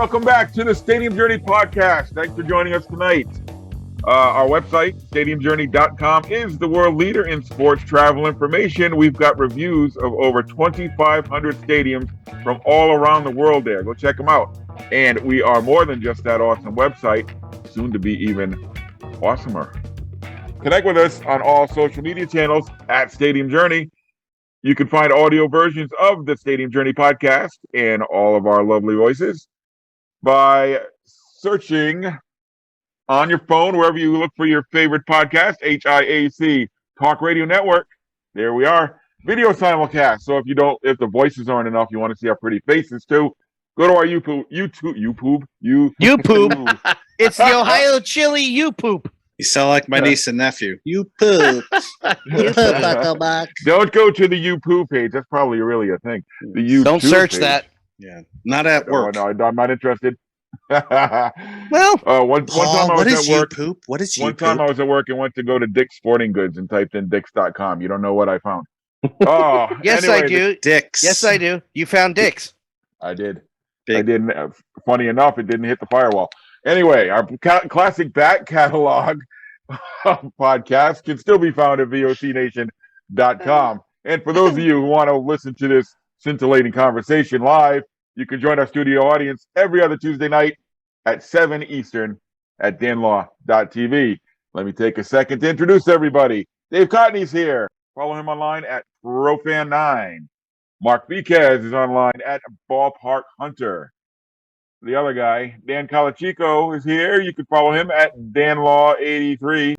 welcome back to the Stadium Journey podcast. Thanks for joining us tonight. Our website, stadiumjourney.com, is the world leader in sports travel information. We've got reviews of over 2,500 stadiums from all around the world there. Go check them out. And we are more than just that awesome website, soon to be even awesomer. Connect with us on all social media channels at Stadium Journey. You can find audio versions of the Stadium Journey podcast and all of our lovely voices by searching on your phone, wherever you look for your favorite podcast, HIAC Talk Radio Network. There we are. Video simulcast. So if the voices aren't enough, you want to see our pretty faces too, go to our YouTube. It's the Ohio Chili You-Poop. You sound like my niece and nephew. You poop. You poop, Hucklebuck. Don't go to the YouPoo page. That's probably really a thing. The YouTube Don't search page. that. Yeah, not at work. No, I'm not interested. Well, one time I was at work. Poop? What is One time I was at work and went to go to Dick's Sporting Goods and typed in Dicks.com. You don't know what I found. Oh, yes, anyway, I do. Dicks. Yes, I do. You found Dicks. I did. Big. I didn't. Funny enough, it didn't hit the firewall. Anyway, our classic back catalog podcast can still be found at vocnation.com. And for those of you who want to listen to this scintillating conversation live, you can join our studio audience every other Tuesday night at 7 Eastern at danlaw.tv. Let me take a second to introduce everybody. Dave Cotney's here. Follow him online at Profan9. Mark Viquez is online at Ballpark Hunter. The other guy, Dan Calachico, is here. You can follow him at danlaw83.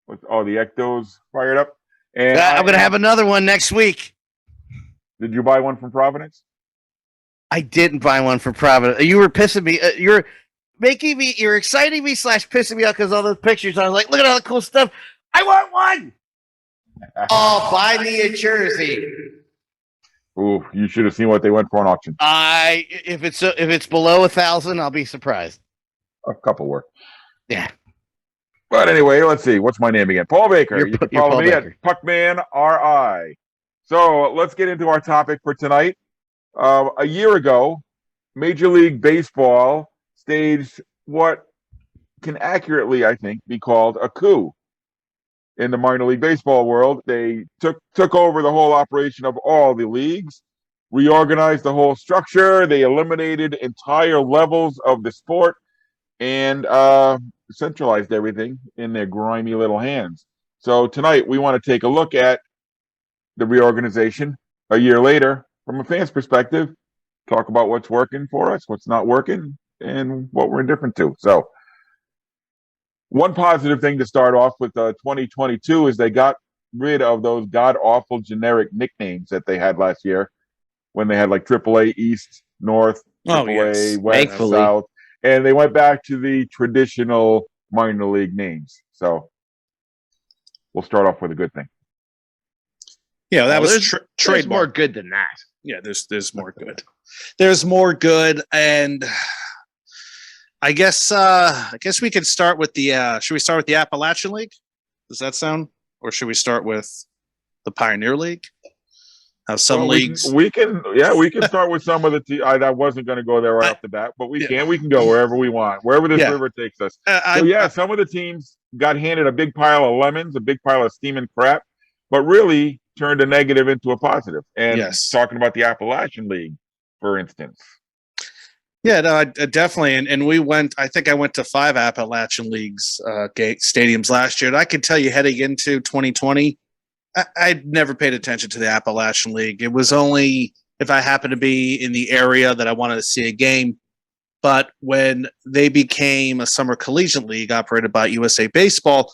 The Ecto's fired up. And I'm going to have another one next week. Did you buy one from Providence? I didn't buy one from Providence. You were pissing me. You're exciting me / pissing me out because all those pictures. I was like, look at all the cool stuff. I want one. Oh, buy me a jersey. Ooh, you should have seen what they went for an auction. If it's below 1,000, I'll be surprised. A couple were. Yeah. But anyway, let's see. What's my name again? Paul Baker. You can follow me Baker. at PuckmanRI. So let's get into our topic for tonight. A year ago, Major League Baseball staged what can accurately, I think, be called a coup in the minor league baseball world. They took over the whole operation of all the leagues, reorganized the whole structure. They eliminated entire levels of the sport and centralized everything in their grimy little hands. So tonight we want to take a look at the reorganization a year later from a fan's perspective, talk about what's working for us, what's not working, and what we're indifferent to. So one positive thing to start off with 2022 is they got rid of those god-awful generic nicknames that they had last year when they had like AAA East, North, AAA West, Thankfully. South, and they went back to the traditional minor league names. So we'll start off with a good thing. Yeah, that was There's trademark. more good than that. Yeah, there's more good. There's more good, and I guess we could start with the. Should we start with the Appalachian League? Does that sound? Or should we start with the Pioneer League? Have some leagues. We can start with some of the. I wasn't going to go there right off the bat, but we can go wherever we want, wherever this river takes us. Some of the teams got handed a big pile of lemons, a big pile of steaming crap, but really turned a negative into a positive. And talking about the Appalachian League, for instance. Yeah, no, definitely. And we went, I think I went to 5 Appalachian Leagues stadiums last year. And I can tell you heading into 2020, I'd never paid attention to the Appalachian League. It was only if I happened to be in the area that I wanted to see a game. But when they became a summer collegiate league operated by USA Baseball,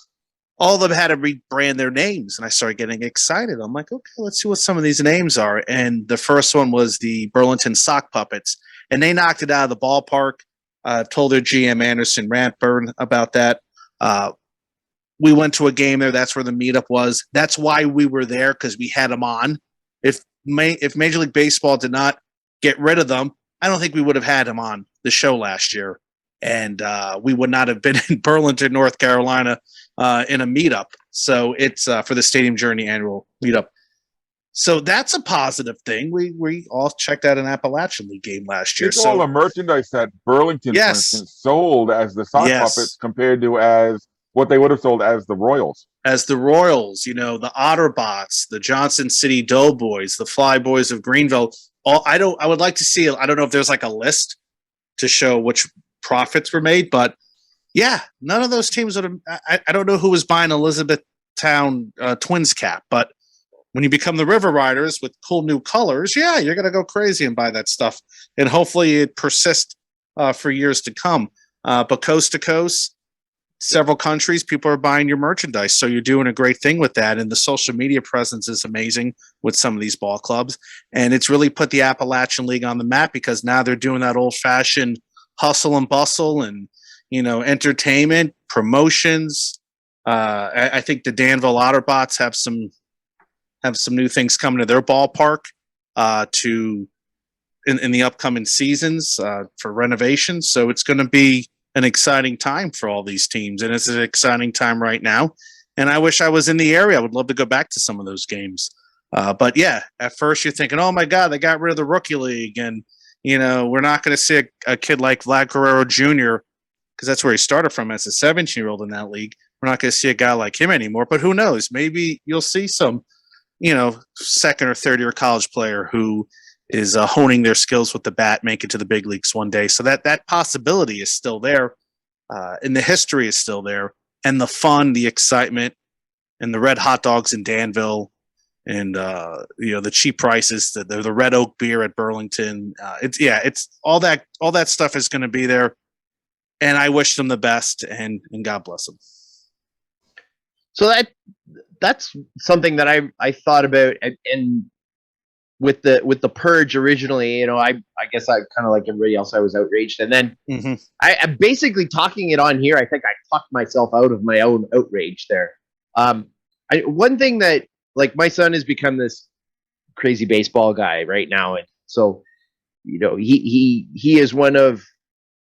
all of them had to rebrand their names. And I started getting excited. I'm like, okay, let's see what some of these names are. And the first one was the Burlington Sock Puppets. And they knocked it out of the ballpark. Told their GM Anderson Rantburn about that. We went to a game there. That's where the meetup was. That's why we were there, because we had them on. If Major League Baseball did not get rid of them, I don't think we would have had them on the show last year. And we would not have been in Burlington, North Carolina in a meetup. So it's for the Stadium Journey annual meetup. So that's a positive thing. We all checked out an Appalachian League game last year. Think all the So merchandise that Burlington, for yes, instance, sold as the sock puppets yes. compared to as what they would have sold as the Royals. As the Royals, you know, the Otterbots, the Johnson City Doughboys, the Flyboys of Greenville. I would like to see, I don't know if there's like a list to show which profits were made, but yeah, none of those teams would have. I don't know who was buying Elizabethtown Twins cap, but when you become the River Riders with cool new colors, yeah, you're going to go crazy and buy that stuff. And hopefully it persists for years to come. But coast to coast, several countries, people are buying your merchandise. So you're doing a great thing with that. And the social media presence is amazing with some of these ball clubs. And it's really put the Appalachian League on the map because now they're doing that old fashioned hustle and bustle and, you know, entertainment, promotions. I think the Danville Otterbots have some new things coming to their ballpark in the upcoming seasons for renovations. So it's going to be an exciting time for all these teams, and it's an exciting time right now. And I wish I was in the area. I would love to go back to some of those games. But yeah, at first you're thinking, oh my God, they got rid of the rookie league, and you know we're not going to see a kid like Vlad Guerrero Jr. because that's where he started from as a 17-year-old in that league. We're not going to see a guy like him anymore. But who knows? Maybe you'll see some, you know, second or third year college player who is honing their skills with the bat, make it to the big leagues one day. So that possibility is still there, and the history is still there, and the fun, the excitement, and the red hot dogs in Danville, and you know the cheap prices, the Red Oak beer at Burlington. It's all that stuff is going to be there, and I wish them the best, and God bless them. So that's something that I thought about, and with the purge originally, you know, I guess I kind of like everybody else, I was outraged, and then I'm basically talking it on here. I think I talked myself out of my own outrage there. One thing that, like, my son has become this crazy baseball guy right now, and so, you know, he is one of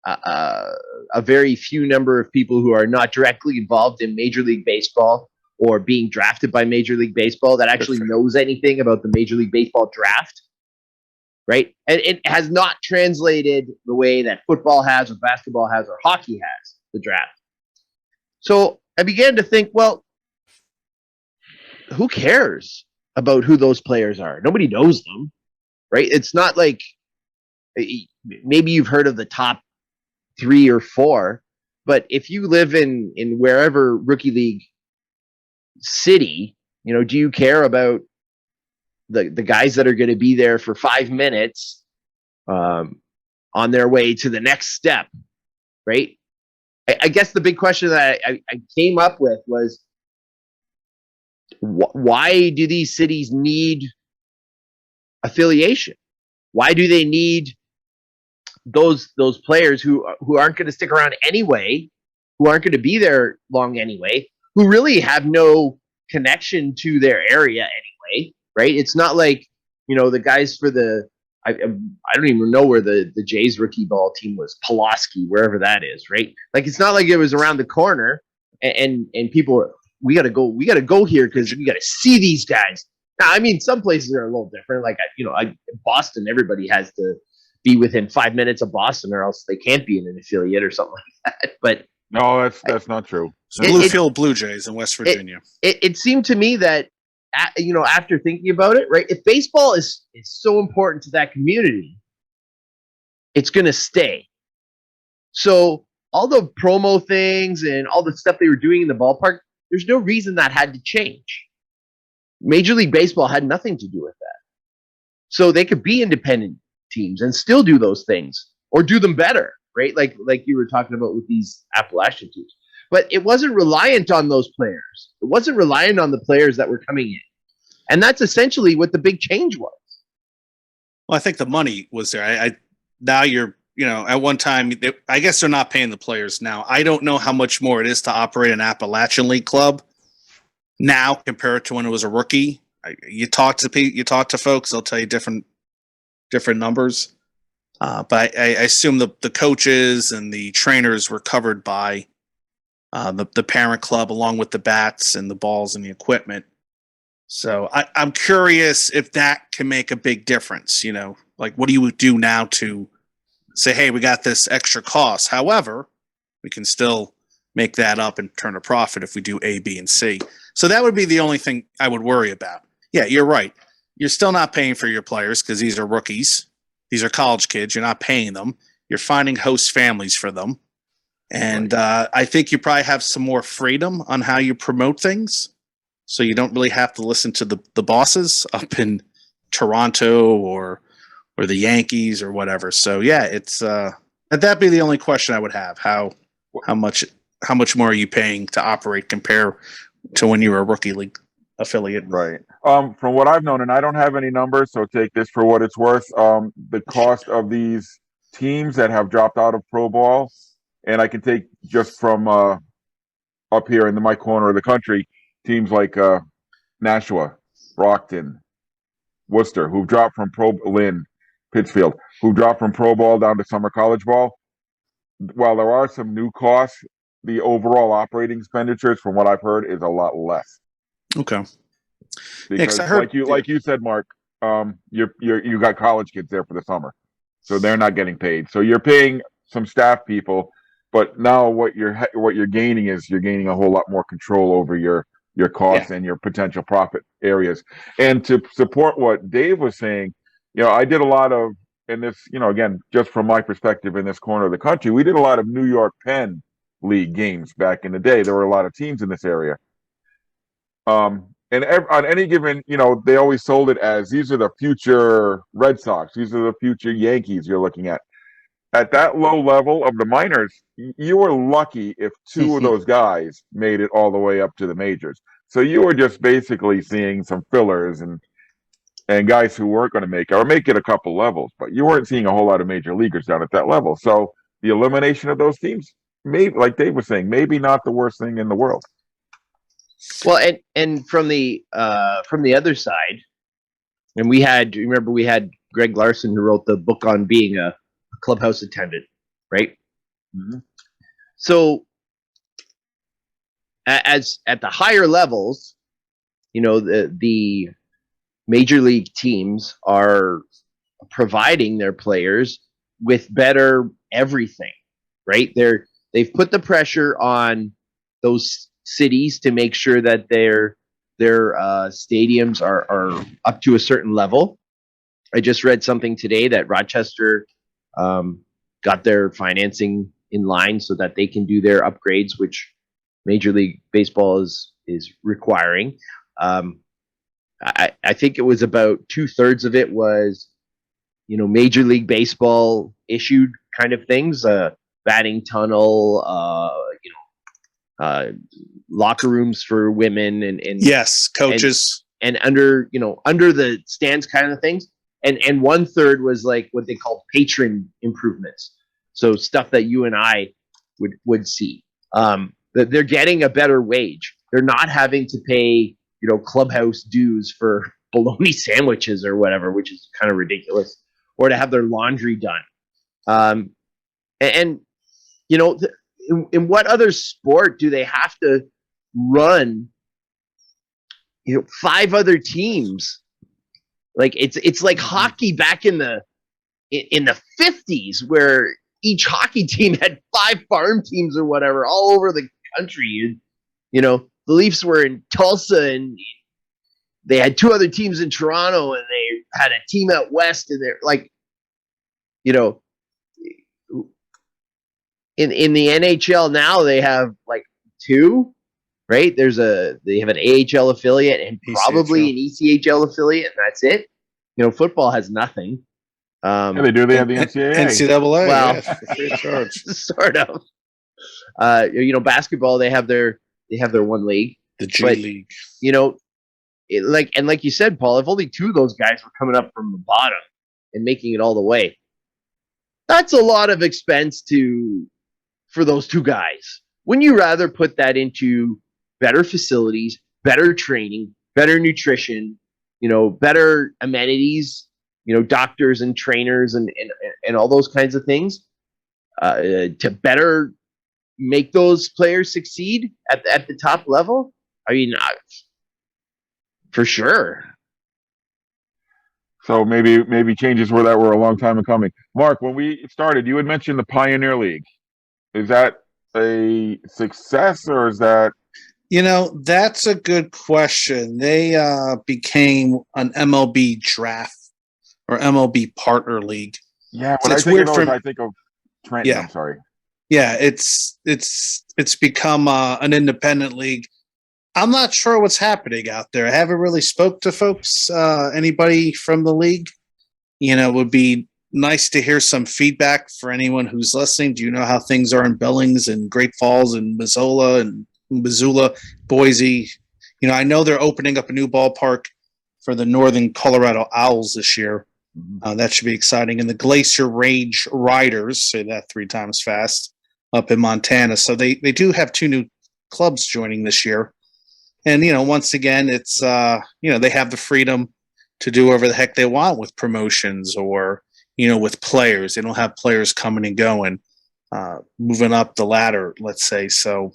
a very few number of people who are not directly involved in Major League Baseball or being drafted by Major League Baseball that actually knows anything about the Major League Baseball draft, right? And it has not translated the way that football has or basketball has or hockey has the draft. So I began to think, well, who cares about who those players are? Nobody knows them, right? It's not like, maybe you've heard of the top 3 or 4, but if you live in wherever rookie league city, you know, do you care about the guys that are going to be there for 5 minutes on their way to the next step, right? I guess the big question that I came up with was, why do these cities need affiliation? Why do they need those players who aren't going to stick around anyway, who aren't going to be there long anyway, who really have no connection to their area anyway, right? It's not like, you know, the guys for I don't even know where the Jays rookie ball team was, Pulaski, wherever that is, right? Like, it's not like it was around the corner and people were, we got to go here because we got to see these guys. Now, I mean, some places are a little different. Like, you know, Boston, everybody has to be within 5 minutes of Boston, or else they can't be in an affiliate or something like that. But no, that's not true. Bluefield Blue Jays in West Virginia. It seemed to me that, you know, after thinking about it, right, if baseball is so important to that community, it's going to stay. So all the promo things and all the stuff they were doing in the ballpark, there's no reason that had to change. Major League Baseball had nothing to do with that. So they could be independent teams and still do those things or do them better, right? Like you were talking about with these Appalachian teams. But it wasn't reliant on those players. It wasn't reliant on the players that were coming in. And that's essentially what the big change was. Well, I think the money was there. Now you're, you know, at one time, I guess they're not paying the players now. I don't know how much more it is to operate an Appalachian League club now compared to when it was a rookie. You talk to folks, they'll tell you different numbers. But I assume the coaches and the trainers were covered by the parent club, along with the bats and the balls and the equipment. So I'm curious if that can make a big difference. You know, like what do you do now to say, hey, we got this extra cost. However, we can still make that up and turn a profit if we do A, B, and C. So that would be the only thing I would worry about. Yeah, you're right. You're still not paying for your players because these are rookies. These are college kids. You're not paying them. You're finding host families for them. And I think you probably have some more freedom on how you promote things. So you don't really have to listen to the bosses up in Toronto or the Yankees or whatever. So yeah, it's that'd be the only question I would have. How much more are you paying to operate compared to when you were a rookie league affiliate? Right. From what I've known, and I don't have any numbers, so take this for what it's worth. The cost of these teams that have dropped out of pro ball, and I can take just from up here in my corner of the country, teams like Nashua, Brockton, Worcester, who've dropped from Lynn, Pittsfield, who dropped from pro ball down to summer college ball. While there are some new costs, the overall operating expenditures, from what I've heard, is a lot less. Okay. Because I heard, like you said, Mark, you got college kids there for the summer, so they're not getting paid. So you're paying some staff people, but now what you're gaining is you're gaining a whole lot more control over your costs and your potential profit areas. And to support what Dave was saying, I did a lot of, in this, again, just from my perspective in this corner of the country, we did a lot of New York Penn League games back in the day. There were a lot of teams in this area. And on any given, they always sold it as these are the future Red Sox, these are the future Yankees you're looking at. At that low level of the minors, you were lucky if two of those guys made it all the way up to the majors. So you were just basically seeing some fillers and guys who weren't going to make it a couple levels, but you weren't seeing a whole lot of major leaguers down at that level. So the elimination of those teams, maybe, like Dave was saying, maybe not the worst thing in the world. Well, and from the other side, and we had Greg Larson, who wrote the book on being a clubhouse attendant, right? Mm-hmm. So as at the higher levels, the major league teams are providing their players with better everything, right? They've put the pressure on those cities to make sure that their stadiums are up to a certain level. I just read something today that Rochester got their financing in line so that they can do their upgrades, which Major League Baseball is requiring. I think it was about 2/3 of it was, Major League Baseball issued kind of things, batting tunnel, locker rooms for women and yes, coaches and under the stands kind of things. And 1/3 was like what they called patron improvements. So stuff that you and I would see. That they're getting a better wage. They're not having to pay, clubhouse dues for bologna sandwiches or whatever, which is kind of ridiculous, or to have their laundry done. In what other sport do they have to run 5 other teams? Like it's like hockey back in the 50s, where each hockey team had 5 farm teams or whatever all over the country. The Leafs were in Tulsa, and they had 2 other teams in Toronto, and they had a team out west, and they're like, in the NHL now they have like 2, right? They have an AHL affiliate and probably an ECHL affiliate, and that's it. Football has nothing. Yeah, they do. They have the NCAA. Well, yeah, free of charge. Sort of. Basketball, they have their one league, the G League. Like you said, Paul, if only 2 of those guys were coming up from the bottom and making it all the way, that's a lot of expense for those 2 guys. Wouldn't you rather put that into better facilities, better training, better nutrition, better amenities, doctors and trainers and all those kinds of things, to better make those players succeed at the top level? I mean, For sure. So maybe changes were a long time in coming. Mark, when we started, you had mentioned the Pioneer League. Is that a success or is that? That's a good question. They became an MLB draft or MLB partner league. Yeah, So when I it's think of weird those, for I think of Trenton. Yeah. I'm sorry. Yeah, it's become an independent league. I'm not sure what's happening out there. I haven't really spoke to folks, anybody from the league. It would be nice to hear some feedback for anyone who's listening. Do you know how things are in Billings and Great Falls and Missoula, Boise? I know they're opening up a new ballpark for the Northern Colorado Owls this year. That should be exciting. And the Glacier Range Riders, say that 3 times fast, up in Montana. So they do have 2 new clubs joining this year. And, once again, it's, they have the freedom to do whatever the heck they want with promotions or, with players. They don't have players coming and going, moving up the ladder, let's say. So,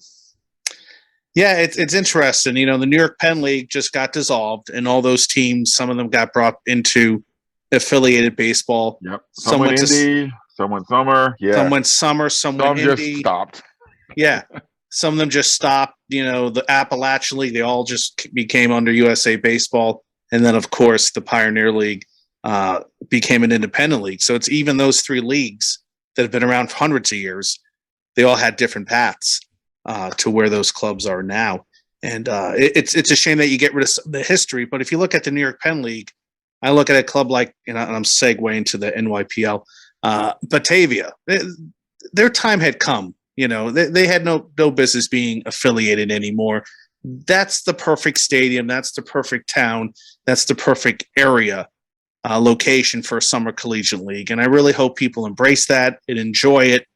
yeah, it's interesting. The New York Penn League just got dissolved, and all those teams, some of them got brought into affiliated baseball. Yep. Some went Indy, some went Summer. Yeah. Some went Summer, some went Indy. Just stopped. Yeah. Some of them just stopped. The Appalachian League, they all just became under USA Baseball. And then, of course, the Pioneer League became an independent league. So it's even those 3 leagues that have been around for hundreds of years. They all had different paths to where those clubs are now. And it's a shame that you get rid of the history. But if you look at the New York Penn League, I look at a club like, and I'm segueing to the NYPL, Batavia. Their time had come. They had no business being affiliated anymore. That's the perfect stadium. That's the perfect town. That's the perfect area, location for a summer collegiate league. And I really hope people embrace that and enjoy it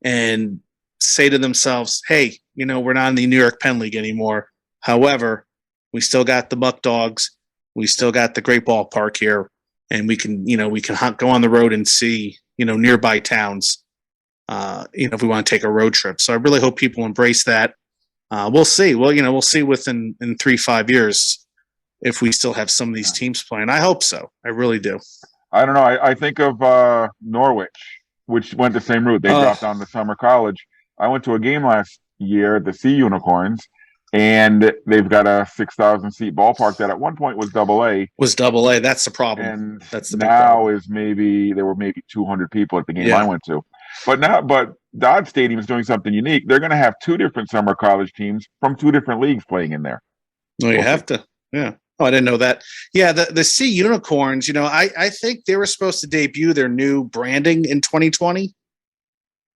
and say to themselves, hey, we're not in the New York Penn League anymore. However, we still got the Muck Dogs. We still got the great ballpark here. And we can go on the road and see, nearby towns. If we want to take a road trip. So I really hope people embrace that. We'll see. Well, we'll see within 3-5 years if we still have some of these teams playing. I hope so. I really do. I don't know. I think of Norwich, which went the same route. They dropped down to summer college. I went to a game last year at the Sea Unicorns, and they've got a 6,000 seat ballpark that at one point was AA. That's the problem. And that's the now is there were maybe 200 people at the game I went to. But Dodge Stadium is doing something unique. They're going to have 2 different summer college teams from 2 different leagues playing in there. Well, you have to. Yeah. Oh, I didn't know that. Yeah, the Sea Unicorns, I think they were supposed to debut their new branding in 2020.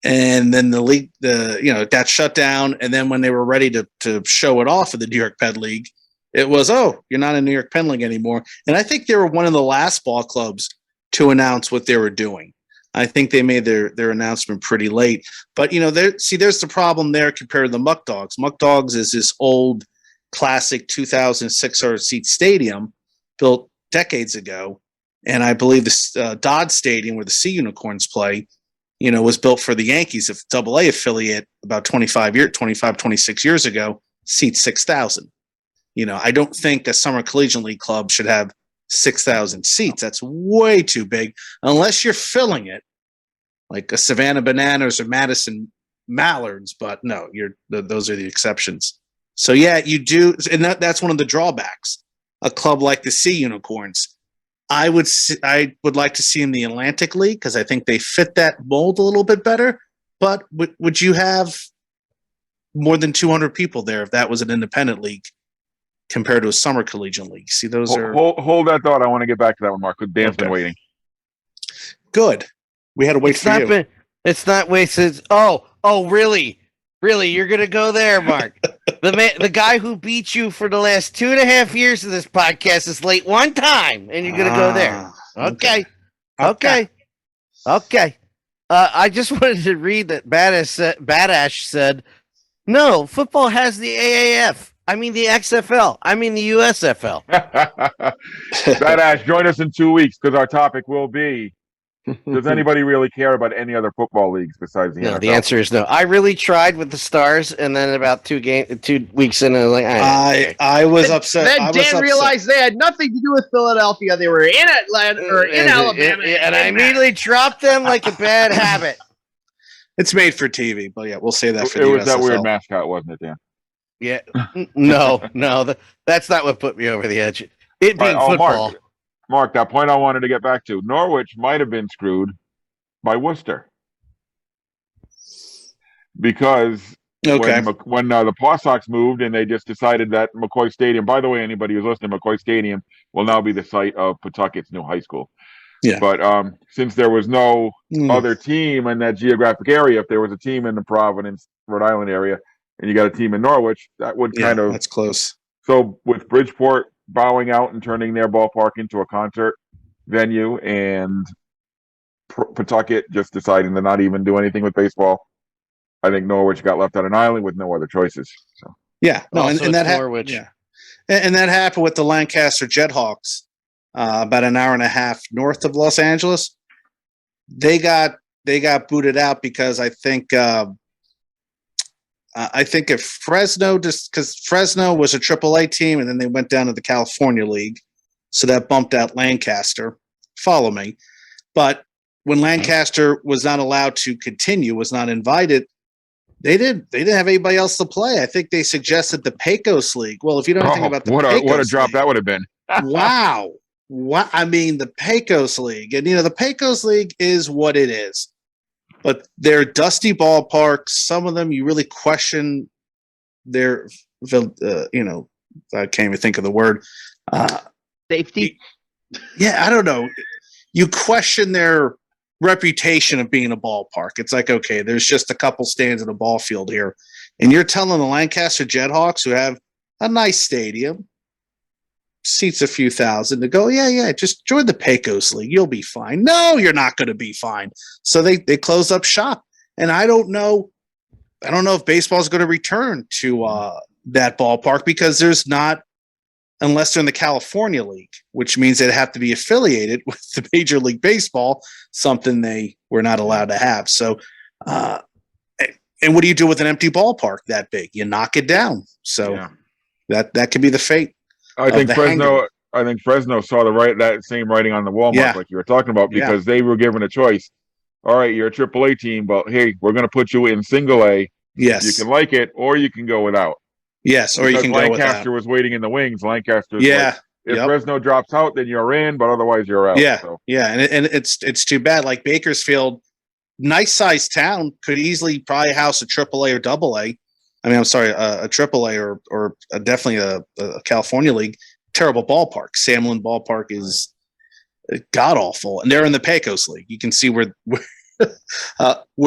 And then the league, got shut down. And then when they were ready to show it off in the New York Penn League, it was, you're not in New York Penn League anymore. And I think they were one of the last ball clubs to announce what they were doing. I think they made their announcement pretty late. But, there's the problem there compared to the Muck Dogs. Muck Dogs is this old, classic 2,600-seat stadium built decades ago. And I believe this Dodge Stadium, where the Sea Unicorns play, was built for the Yankees, a AA affiliate about 26 years ago, seats 6,000. I don't think a summer collegiate league club should have 6,000 seats. That's way too big, unless you're filling it like a Savannah Bananas or Madison Mallards. But no, those are the exceptions. So yeah, you do, and that's one of the drawbacks. A club like the Sea Unicorns, I would like to see in the Atlantic League because I think they fit that mold a little bit better. But would you have more than 200 people there if that was an independent league compared to a summer collegiate league? See, those are hold that thought. I want to get back to that one, Mark. Dan's been waiting. Good. We had to wait for you. It's not wasted. Oh, really? You're gonna go there, Mark? The guy who beat you for the last 2.5 years of this podcast is late one time, and you're gonna go there. Okay. I just wanted to read that Badash said, no, football has the AAF. I mean the XFL. I mean the USFL. Badash, join us in 2 weeks because our topic will be Does anybody really care about any other football leagues besides the No, NFL? the answer is no. I really tried with the Stars, and then about 2 weeks in, I was like, I was upset. Then I was Dan upset. realized they had nothing to do with Philadelphia. They were in Atlanta or in Alabama, and I immediately dropped them like a bad habit. It's made for TV, but yeah, we'll say that for It the was that USFL. weird mascot, wasn't it, Dan? Yeah, no, that's not what put me over the edge. It being Right, football. Mark, that point I wanted to get back to. Norwich might have been screwed by Worcester because Okay. when the Paw Sox moved and they just decided that McCoy Stadium, by the way, anybody who's listening, McCoy Stadium will now be the site of Pawtucket's new high school. Yeah. But since there was no other team in that geographic area, if there was a team in the Providence, Rhode Island area, and you got a team in Norwich, that would kind of. That's close. So with Bridgeport bowing out and turning their ballpark into a concert venue, and Pawtucket just deciding to not even do anything with baseball, I think Norwich got left on an island with no other choices. So. Yeah, no, Also, and that Norwich. Yeah, and that happened with the Lancaster Jethawks, about an hour and a half north of Los Angeles. They got booted out because I think if Fresno, just because Fresno was a AAA team, and then they went down to the California League, so that bumped out Lancaster. Follow me, but when Lancaster was not allowed to continue, was not invited, they didn't have anybody else to play. I think they suggested the Pecos League. Well, if you know anything about the Pecos what a drop League, that would have been. wow. What I mean, the Pecos League, and the Pecos League is what it is, but they're dusty ballparks. Some of them you really question their, I can't even think of the word. Safety. Yeah, I don't know. You question their reputation of being a ballpark. It's like, okay, there's just a couple stands in a ball field here, and you're telling the Lancaster Jethawks, who have a nice stadium, seats a few thousand, to go, yeah, just join the Pecos League. You'll be fine. No, you're not going to be fine. So they close up shop. And I don't know if baseball is going to return to that ballpark, because there's not, unless they're in the California League, which means they'd have to be affiliated with the Major League Baseball, something they were not allowed to have. So, and what do you do with an empty ballpark that big? You knock it down. So that could be the fate. I think Fresno saw that same writing on the wall, Mark, like you were talking about, because they were given a choice. All right, you're a AAA team, but hey, we're going to put you in single A. Yes. You can like it, or you can go without. Yes, or you can go without. Lancaster was waiting in the wings. Lancaster's if Yep. Fresno drops out, then you're in, but otherwise you're out. Yeah, so. yeah, and it's too bad. Like Bakersfield, nice sized town, could easily probably house a AAA or AA. I mean, I'm sorry, a AAA or definitely a California League. Terrible ballpark. Samlin Ballpark is god awful, and they're in the Pecos League. You can see where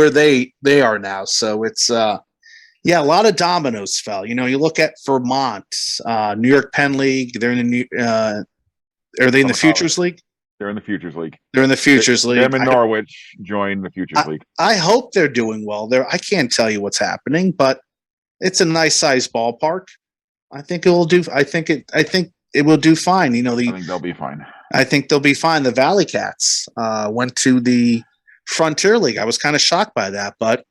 they are now. So it's a lot of dominoes fell. You look at Vermont, New York Penn League. They're in the are they in the Futures League? They're in the Futures League. They're in the Futures League. Them and Norwich joined the Futures League. I hope they're doing well there. I can't tell you what's happening, but it's a nice sized ballpark. I think it will do. I think it will do fine. I think they'll be fine. I think they'll be fine. The Valley Cats went to the Frontier League. I was kind of shocked by that, but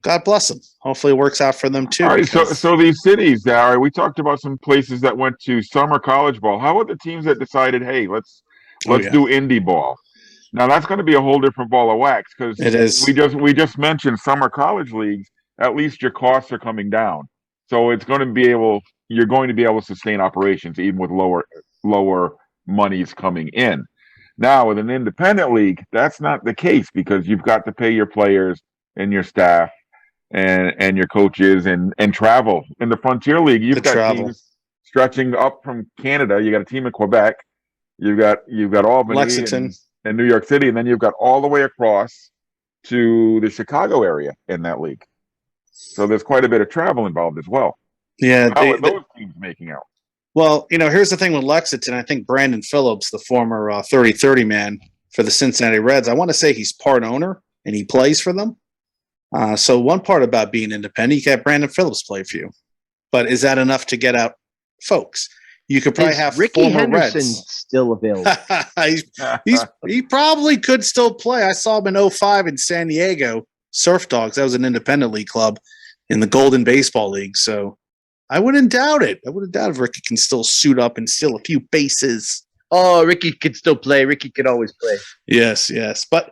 God bless them. Hopefully it works out for them too. All right, so these cities, we talked about some places that went to summer college ball. How about the teams that decided, hey, let's do indie ball? Now that's going to be a whole different ball of wax, because it is. We just mentioned summer college leagues. At least your costs are coming down, so you're going to be able to sustain operations even with lower monies coming in. Now with an independent league, that's not the case, because you've got to pay your players and your staff and your coaches and travel. In the Frontier League, you've got teams stretching up from Canada. You got a team in Quebec. You've got Albany, Lexington, and New York City, and then you've got all the way across to the Chicago area in that league. So there's quite a bit of travel involved as well. Yeah, how are those teams making out? Well, here's the thing with Lexington. I think Brandon Phillips, the former 30-30 man for the Cincinnati Reds, I want to say he's part owner and he plays for them. So one part about being independent, you got Brandon Phillips play for you. But is that enough to get out folks? You could probably Is have Ricky former Henderson Reds. still available? He probably could still play. I saw him in 05 in San Diego, Surf Dogs. That was an independent league club in the Golden Baseball League. So I wouldn't doubt it. I wouldn't doubt if Ricky can still suit up and steal a few bases. Oh, Ricky could still play. Ricky could always play. Yes. But,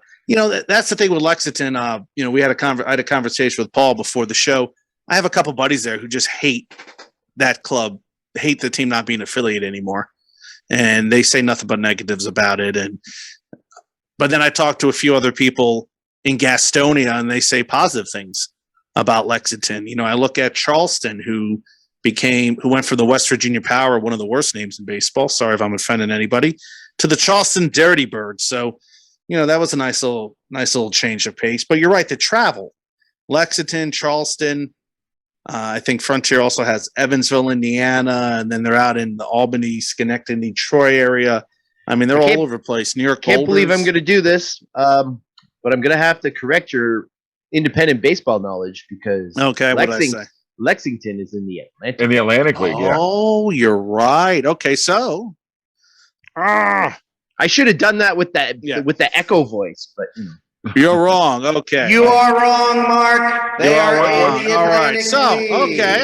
that's the thing with Lexington. We had I had a conversation with Paul before the show. I have a couple buddies there who just hate that club, hate the team not being affiliated anymore. And they say nothing but negatives about it. But then I talked to a few other people in Gastonia, and they say positive things about Lexington. I look at Charleston, who went from the West Virginia Power, one of the worst names in baseball. Sorry if I'm offending anybody, to the Charleston Dirty Birds. So, that was a nice little change of pace. But you're right, the travel, Lexington, Charleston. I think Frontier also has Evansville, Indiana, and then they're out in the Albany, Schenectady, Troy area. I mean, they're all over the place. New York. Can't believe I'm going to do this, but I'm going to have to correct your independent baseball knowledge because what I say? Lexington is in the Atlantic. In the Atlantic League, yeah. Oh, you're right. Okay, so I should have done that with the echo voice, but you're wrong. Okay, You are wrong, Mark. They are in the all right. Atlantic So League. okay,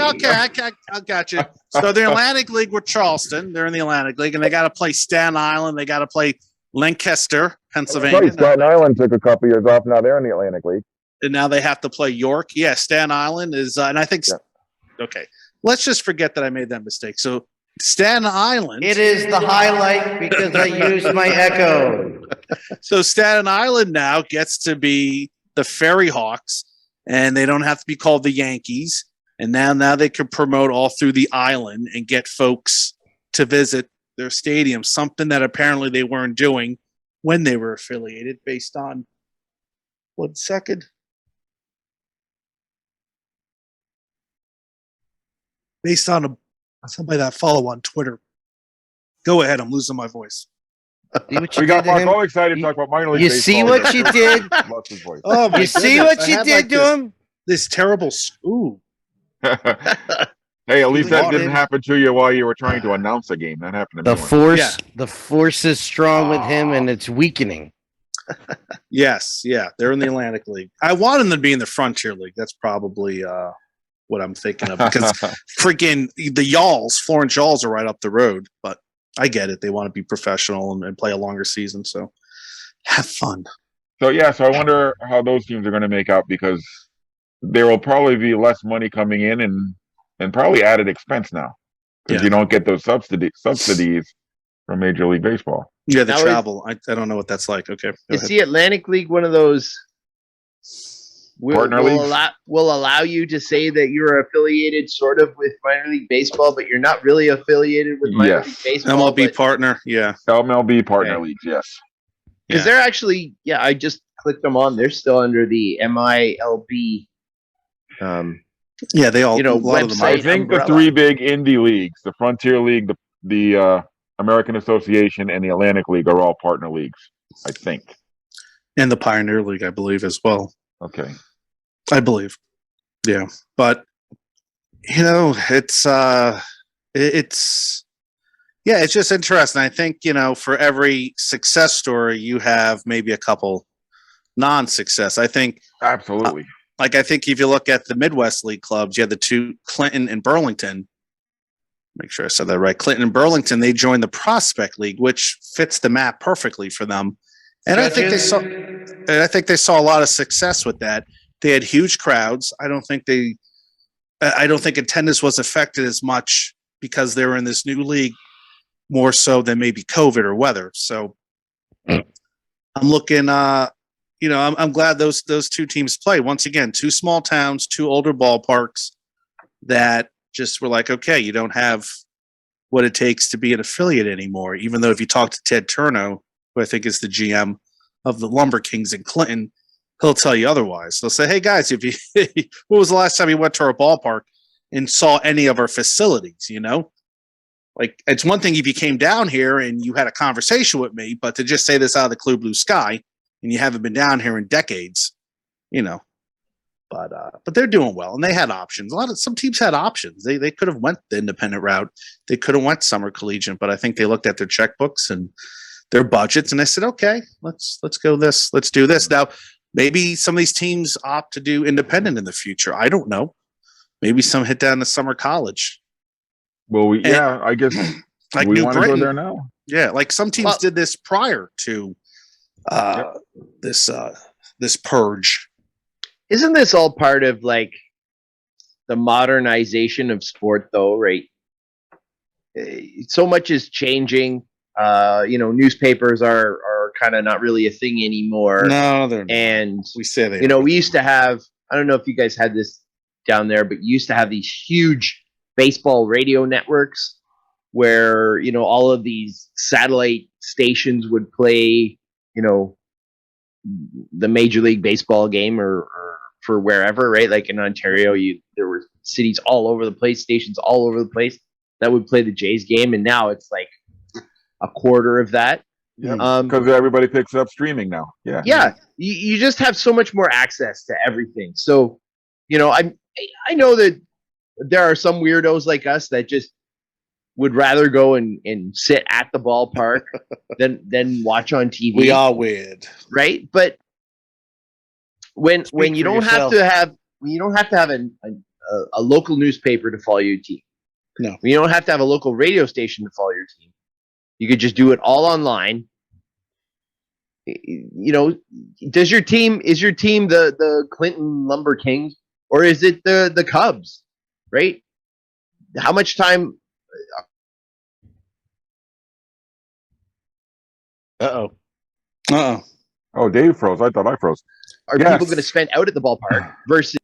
I got you. So the Atlantic League with Charleston. They're in the Atlantic League, and they got to play Staten Island. They got to play Lancaster, Pennsylvania. Staten Island took a couple years off. Now they're in the Atlantic League. And now they have to play York. Yeah, Staten Island is, and I think. Yeah. Okay, let's just forget that I made that mistake. So Staten Island. It is the highlight because I used my echo. So Staten Island now gets to be the Ferry Hawks, and they don't have to be called the Yankees. And now they can promote all through the island and get folks to visit their stadium, something that apparently they weren't doing when they were affiliated based on 1 second. Based on somebody that I follow on Twitter. Go ahead, I'm losing my voice. See what you We got did to Mark him? all excited to talk about minor league You baseball. see what you did? Lost his voice. Oh my You see goodness. what I you had did like to him? This terrible. Ooh. Hey, at least that Bought didn't in. happen to you while you were trying to announce a game. That happened to me. The force is strong with him, and it's weakening. Yes, yeah, they're in the Atlantic League. I want them to be in the Frontier League. That's probably what I'm thinking of because freaking the Yalls, Florence Yalls, are right up the road. But I get it; they want to be professional and play a longer season. So have fun. So I wonder how those teams are going to make out because there will probably be less money coming in and probably added expense now because you don't get those subsidies from Major League Baseball. Yeah, the Now travel. I don't know what that's like. Okay, is the Atlantic League one of those Partner leagues? will allow you to say that you're affiliated sort of with minor league baseball, but you're not really affiliated with minor league baseball. MLB partner. Yeah, MLB partner leagues. Yes, because they're actually I just clicked them on. They're still under the MiLB. Yeah, they all. A lot of them website. I think umbrella. the three big indie leagues, the Frontier League, the American Association, and the Atlantic League are all partner leagues, I think. And the Pioneer League, I believe, as well. Okay. I believe. Yeah. But it's just interesting. I think, for every success story you have maybe a couple non-success. I think Absolutely. I think if you look at the Midwest League clubs, you had the two, Clinton and Burlington. Make sure I said that right. Clinton and Burlington, they joined the Prospect League, which fits the map perfectly for them. And I think they saw a lot of success with that. They had huge crowds. I don't think attendance was affected as much because they were in this new league more so than maybe COVID or weather. So I'm looking, I'm glad those two teams played. Once again, two small towns, two older ballparks that just were like, okay, you don't have what it takes to be an affiliate anymore. Even though if you talk to Ted Turno, who I think is the GM of the Lumber Kings in Clinton, he'll tell you otherwise. They'll say, hey guys, if you, when was the last time you went to our ballpark and saw any of our facilities, Like, it's one thing if you came down here and you had a conversation with me, but to just say this out of the clear blue sky and you haven't been down here in decades, But they're doing well, and they had options. Some teams had options. They could have went the independent route. They could have went summer collegiate, but I think they looked at their checkbooks and their budgets, and they said, "Okay, let's go this. Let's do this." Now, maybe some of these teams opt to do independent in the future. I don't know. Maybe some hit down to summer college. Well, I guess Like we New want to go Britain. there now. Yeah, like some teams did this prior to this purge. Isn't this all part of like the modernization of sport, though? Right? So much is changing. Newspapers are kind of not really a thing anymore. No, they're not. And We say they. we used to have. I don't know if you guys had this down there, but you used to have these huge baseball radio networks where all of these satellite stations would play the Major League Baseball game or for wherever, right? Like in Ontario, there were cities all over the place, stations all over the place that would play the Jays game, and now it's like a quarter of that. Because everybody picks up streaming now. Yeah. Yeah, you just have so much more access to everything. So, I know that there are some weirdos like us that just would rather go and sit at the ballpark than watch on TV. We are weird, right? But when you don't have to have a local newspaper to follow your team. No. You don't have to have a local radio station to follow your team. You could just do it all online. Is your team the Clinton Lumber Kings or is it the Cubs? Right? How much time? Oh, Dave froze. I thought I froze. Are people going to spend out at the ballpark versus?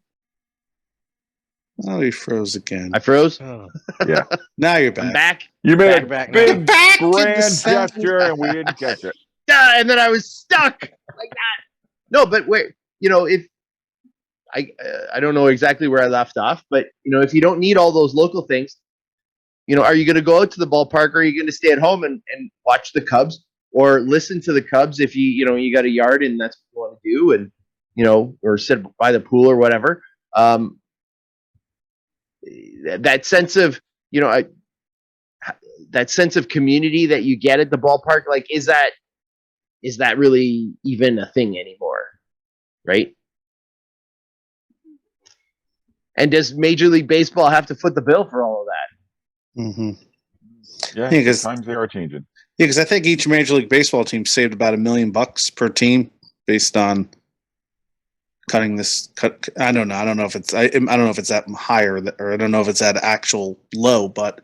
Oh, he froze again. I froze. Oh. Yeah. Now you're back. I'm back. You made Back a now. big Back in the grand center. gesture and we didn't catch it. And then I was stuck like that. No, but where if I don't know exactly where I left off, but if you don't need all those local things, are you going to go out to the ballpark or are you going to stay at home and watch the Cubs or listen to the Cubs if you got a yard and that's what you want to do and or sit by the pool or whatever. That sense of that sense of community that you get at the ballpark, like is that really even a thing anymore, right? And does Major League Baseball have to foot the bill for all of that? Mm-hmm. Yeah, Yeah, 'cause- times they are changing. Yeah, because I think each Major League Baseball team saved about $1 million per team based on cutting this. I don't know. I don't know if it's. I don't know if it's that higher, or I don't know if it's at actual low. But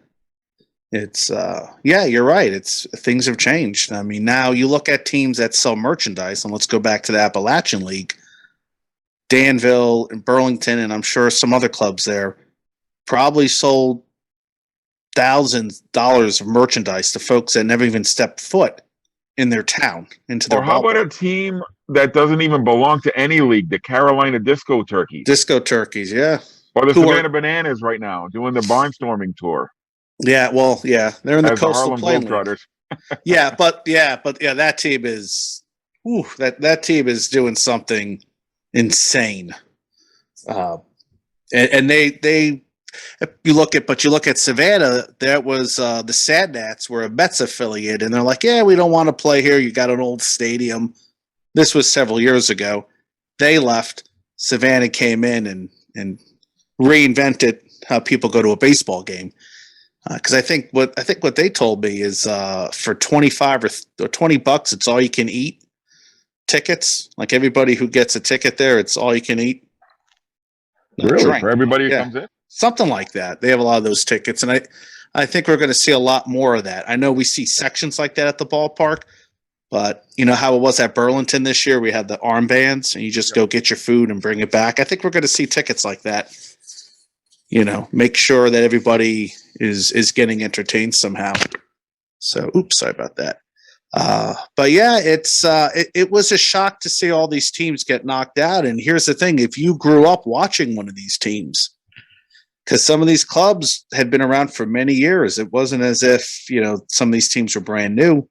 it's. Yeah, you're right. It's things have changed. I mean, now you look at teams that sell merchandise, and let's go back to the Appalachian League. Danville and Burlington, and I'm sure some other clubs there, probably sold $1,000s of merchandise to folks that never even stepped foot in their town into their Or how about a team that doesn't even belong to any league, the Carolina Disco Turkeys, Disco Turkeys, yeah. or the Who are- Savannah Bananas right now doing the barnstorming tour Yeah, well, yeah. They're in the as the Coastal Harlem Plain League. Globetrotters. But that team is that team is doing something insane. And they you look at Savannah, that was the Sad Nats were a Mets affiliate, and they're like, yeah, we don't want to play here. You got an old stadium. This was several years ago. They left. Savannah came in and reinvented how people go to a baseball game. Because I think what they told me is for $25 or $20, it's all you can eat tickets. Like everybody who gets a ticket there, it's all you can eat. Really? Drink. For everybody who Yeah. comes in? Something like that. They have a lot of those tickets, and I think we're going to see a lot more of that. I know we see sections like that at the ballpark, but you know how it was at Burlington this year. We had the armbands, and you just go get your food and bring it back. I think we're going to see tickets like that. You know, make sure that everybody is getting entertained somehow. So, oops, sorry about that. But yeah, it was a shock to see all these teams get knocked out. And here's the thing: if you grew up watching one of these teams, because some of these clubs had been around for many years, it wasn't as if some of these teams were brand new.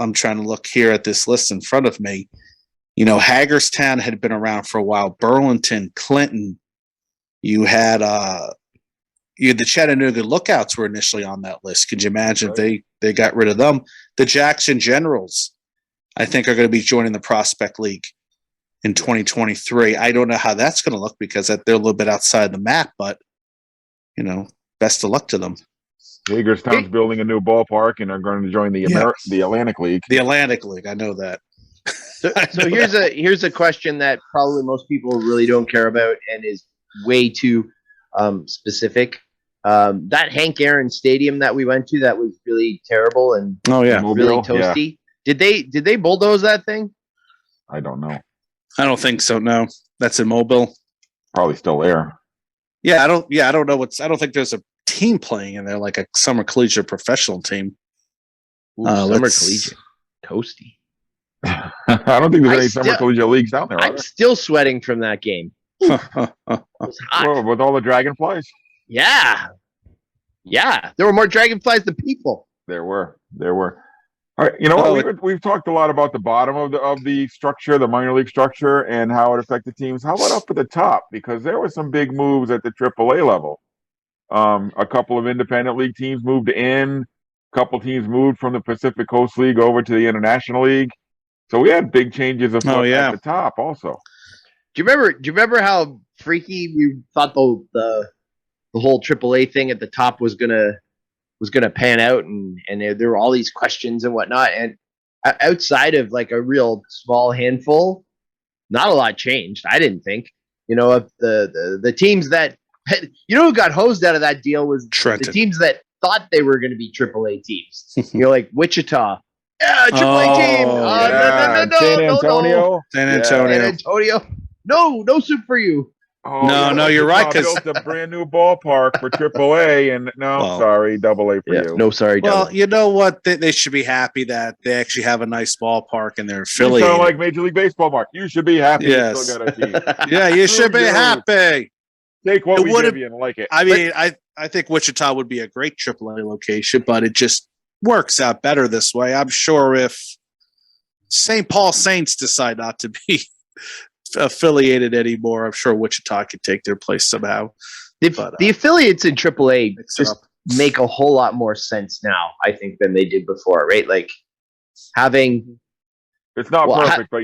I'm trying to look here at this list in front of me. Hagerstown had been around for a while. Burlington, Clinton. You had the Chattanooga Lookouts were initially on that list. Could you imagine if they got rid of them? The Jackson Generals, I think, are going to be joining the Prospect League in 2023. I don't know how that's going to look because they're a little bit outside the map, but best of luck to them. Hagerstown's building a new ballpark and are going to join the Atlantic League. The Atlantic League, I know that. So here's a question that probably most people really don't care about and is way too specific. That Hank Aaron Stadium that we went to that was really terrible and really toasty. Yeah. Did they bulldoze that thing? I don't know. I don't think so. No, that's in Mobile. Probably still there. Yeah, I don't know I don't think there's a team playing in there like a summer collegiate professional team. Summer collegiate toasty. I don't think there's any summer collegiate leagues down there. I'm still sweating from that game. Well, with all the dragonflies. Yeah. There were more dragonflies than people. There were. All right, you know what? We've talked a lot about the bottom of the structure, the minor league structure, and how it affected teams. How about up at the top? Because there were some big moves at the AAA level. A couple of independent league teams moved in. A couple teams moved from the Pacific Coast League over to the International League. So we had big changes at the top also. Do you remember how freaky we thought the whole AAA thing at the top was gonna pan out, and there were all these questions and whatnot, and outside of like a real small handful, not a lot changed. I didn't think. Of the teams that who got hosed out of that deal was Trenton. The teams that thought they were going to be AAA teams. Like Wichita. Yeah, AAA team. No, San Antonio. No soup for you. Oh, no, you're right. Because built a brand new ballpark for AAA, and sorry, AA for you. No, sorry. Well, you know what? They should be happy that they actually have a nice ballpark and they're affiliated. You sound like Major League Baseball, Mark. You should be happy. Yes. You still got a team. Yeah, you should be happy. Take what we give you and like it. I mean, I think Wichita would be a great AAA location, but it just works out better this way. I'm sure if St. Paul Saints decide not to be affiliated anymore, I'm sure Wichita could take their place somehow. The affiliates in AAA just make a whole lot more sense now, I think, than they did before, right? Like having it's not perfect, but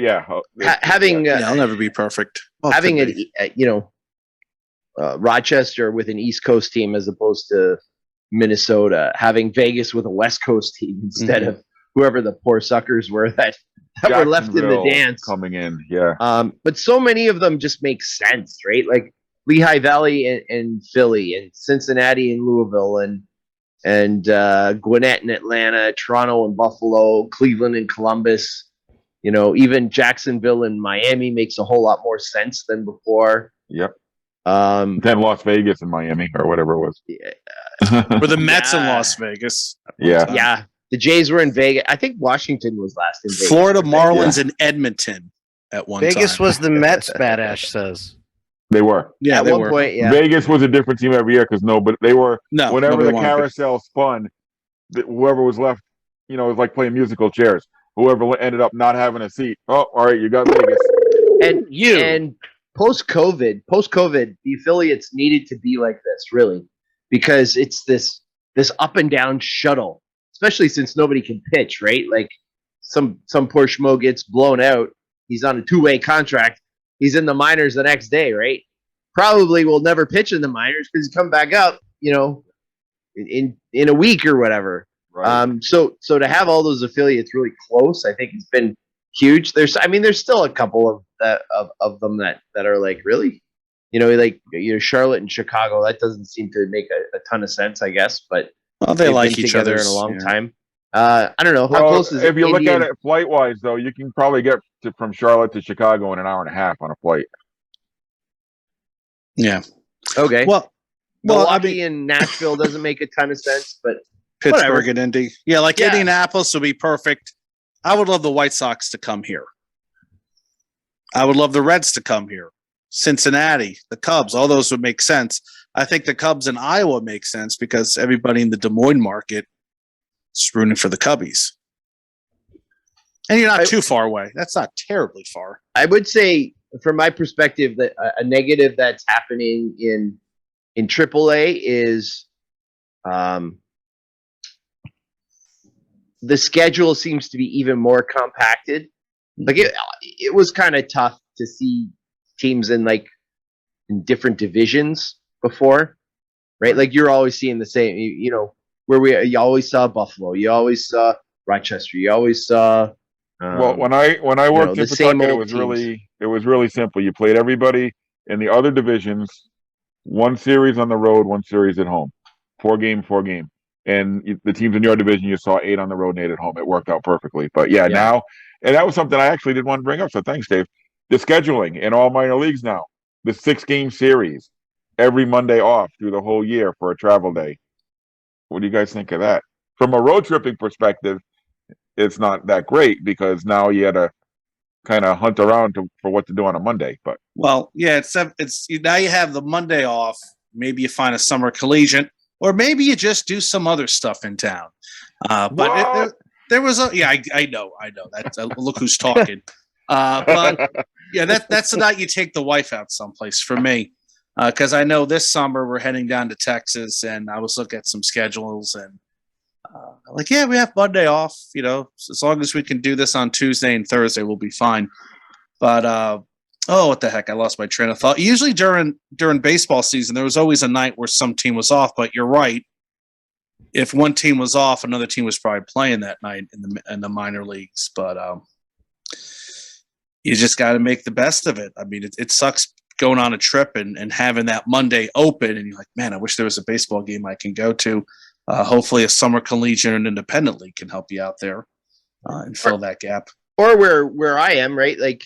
having it'll never be perfect. Well, having Rochester with an East Coast team as opposed to Minnesota, having Vegas with a West Coast team instead of whoever the poor suckers were that were left in the dance coming in. Yeah. But so many of them just make sense, right? Like Lehigh Valley and Philly and Cincinnati and Louisville and Gwinnett and Atlanta, Toronto and Buffalo, Cleveland and Columbus, even Jacksonville and Miami makes a whole lot more sense than before. Yep. Then Las Vegas and Miami or whatever it was. Or the Mets in Las Vegas. Yeah. Yeah. The Jays were in Vegas. I think Washington was last in Vegas. Florida Marlins in Edmonton at one time. Vegas was the Mets, Bad Ash says. They were. Yeah, at they one were. point, yeah. Vegas was a different team every year because they were. No, whenever the carousel spun, whoever was left, it was like playing musical chairs. Whoever ended up not having a seat. Oh, all right, you got Vegas. And post-COVID, the affiliates needed to be like this, really, because it's this up and down shuttle, especially since nobody can pitch, right? Like some poor schmo gets blown out. He's on a 2-way contract. He's in the minors the next day, right? Probably will never pitch in the minors because he's come back up, in a week or whatever. Right. So to have all those affiliates really close, I think it's been huge. There's still a couple of them that are like really, Charlotte and Chicago. That doesn't seem to make a ton of sense, I guess. But they like each other in a long time. I don't know how close is. If you look at it flight wise, though, you can probably get from Charlotte to Chicago in an hour and a half on a flight. Yeah. Okay. Well, Milwaukee and Nashville doesn't make a ton of sense, but Pittsburgh and Indy. Yeah, Indianapolis would be perfect. I would love the White Sox to come here. I would love the Reds to come here. Cincinnati, the Cubs, all those would make sense. I think the Cubs in Iowa make sense because everybody in the Des Moines market is rooting for the Cubbies. And you're not too far away. That's not terribly far. I would say, from my perspective, that a negative that's happening in AAA is the schedule seems to be even more compacted. Like it was kind of tough to see teams in different divisions before, right? Like you're always seeing the same, you always saw Buffalo, you always saw Rochester, you always saw. Well, when I worked in the same Pawtucket, old it was really simple. You played everybody in the other divisions, one series on the road, one series at home, 4 game. And the teams in your division, you saw 8 on the road and 8 at home. It worked out perfectly. But now, and that was something I actually did want to bring up. So thanks, Dave. The scheduling in all minor leagues now, the 6-game series, every Monday off through the whole year for a travel day. What do you guys think of that? From a road tripping perspective, it's not that great because now you had to kind of hunt around for what to do on a Monday. But it's now you have the Monday off. Maybe you find a summer collegiate, or maybe you just do some other stuff in town. There was I know that's look who's talking. But yeah, that's the night you take the wife out someplace for me. Because I know this summer we're heading down to Texas, and I was looking at some schedules, and we have Monday off. As long as we can do this on Tuesday and Thursday, we'll be fine. But what the heck? I lost my train of thought. Usually during baseball season, there was always a night where some team was off. But you're right. If one team was off, another team was probably playing that night in the minor leagues. But you just got to make the best of it. I mean, it sucks going on a trip and having that Monday open, and you're like, man, I wish there was a baseball game I can go to. Hopefully a summer collegiate and independent league can help you out there and fill that gap. Or where I am, right? Like,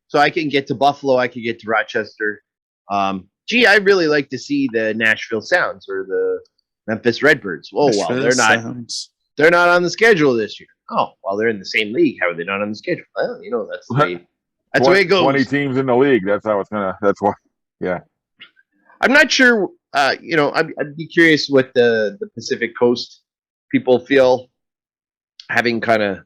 so I can get to Buffalo, I can get to Rochester. I'd really like to see the Nashville Sounds or the Memphis Redbirds. Oh, well, they're not on the schedule this year. Oh, well, they're in the same league. How are they not on the schedule? Well, that's the way. That's the way it goes. 20 teams in the league. That's how it's gonna. That's why. Yeah. I'm not sure. I'd be curious what the Pacific Coast people feel, having kind of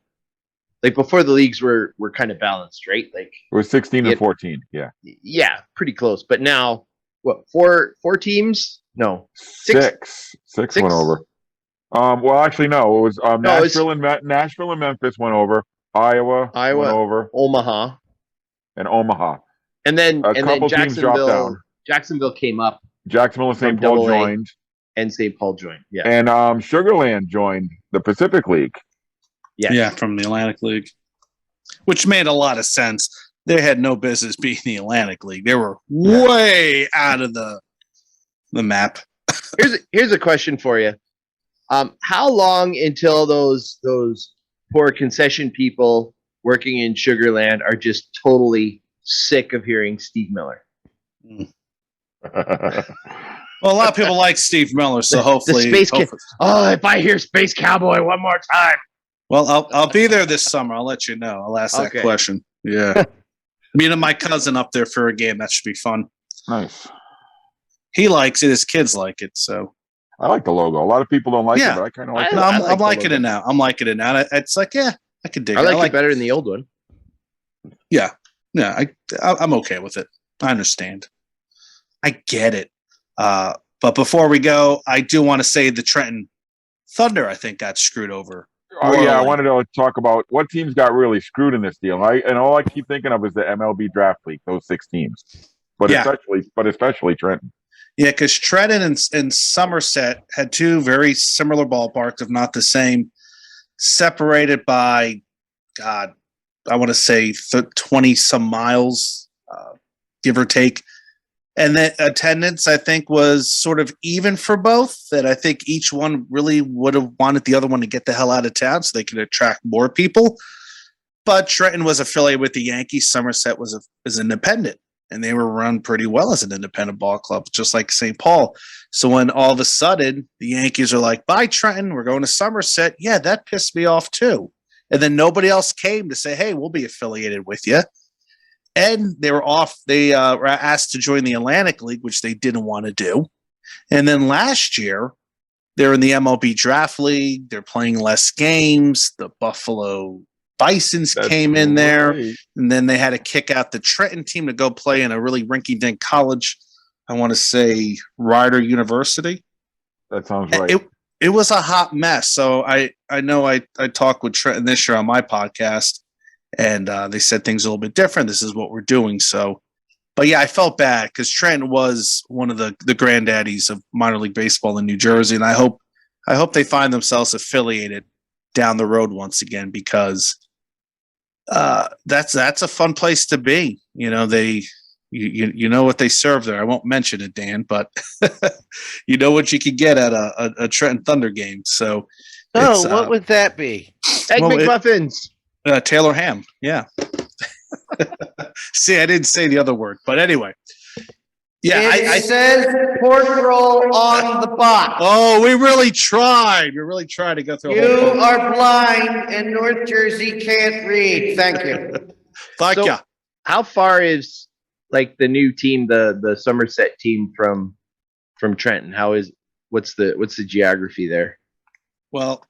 like before the leagues were kind of balanced, right? Like it was 16 and 14. Yeah. Yeah, pretty close. But now, what? Four teams? No, six went over. Well, actually, no. It was Nashville and Memphis went over. Iowa went over. Omaha. And then a couple teams dropped down. Jacksonville came up. Jacksonville and St. Paul joined. And St. Paul joined. Yeah. And Sugarland joined the Pacific League. Yeah, from the Atlantic League, which made a lot of sense. They had no business being the Atlantic League. They were way out of the map. Here's a question for you. How long until those poor concession people working in Sugarland are just totally sick of hearing Steve Miller? Well, a lot of people like Steve Miller, so hopefully. If I hear Space Cowboy one more time. Well, I'll be there this summer. I'll let you know. I'll ask that question. Yeah. Meeting my cousin up there for a game. That should be fun. Nice. He likes it. His kids like it. So I like the logo. A lot of people don't like it, but I kind of like it. I'm liking it now. I'm liking it now. It's like, I could dig it. I like it better than the old one. Yeah. Yeah. I'm okay with it. I understand. I get it. But before we go, I do want to say the Trenton Thunder, I think, got screwed over. Oh, yeah. I wanted to talk about what teams got really screwed in this deal. And all I keep thinking of is the MLB Draft League, those 6 teams. But especially Trenton. Yeah, because Trenton and Somerset had 2 very similar ballparks, if not the same, separated by, God, I want to say 20-some miles, give or take. And that attendance, I think, was sort of even for both. That I think each one really would have wanted the other one to get the hell out of town so they could attract more people. But Trenton was affiliated with the Yankees. Somerset was independent, and they were run pretty well as an independent ball club, just like St. Paul. So when all of a sudden the Yankees are like, "Bye, Trenton, we're going to Somerset," yeah, that pissed me off too. And then nobody else came to say, "Hey, we'll be affiliated with you." And they were off. They were asked to join the Atlantic League, which they didn't want to do. And then last year, they're in the MLB Draft League. They're playing less games. The Buffalo Bisons That's came in there, right. and then they had to kick out the Trenton team to go play in a really rinky-dink college. I want to say Rider University. That sounds right. It was a hot mess. So I know I talked with Trenton this year on my podcast, and they said things a little bit different. This is what we're doing. So, but yeah, I felt bad because Trenton was one of the granddaddies of minor league baseball in New Jersey, and I hope they find themselves affiliated down the road once again, because that's a fun place to be. You know, you know what they serve there. I won't mention it, Dan, but you know what you could get at a Trenton Thunder game. So, What would that be? Egg McMuffins. Taylor ham. Yeah. See, I didn't say the other word, but anyway. Yeah, I said pork roll on the box. Oh, we really tried. We really tried to go through. You are blind, and North Jersey can't read. Thank you. Thank you. How far is like the new team, the Somerset team from Trenton? What's the geography there? Well,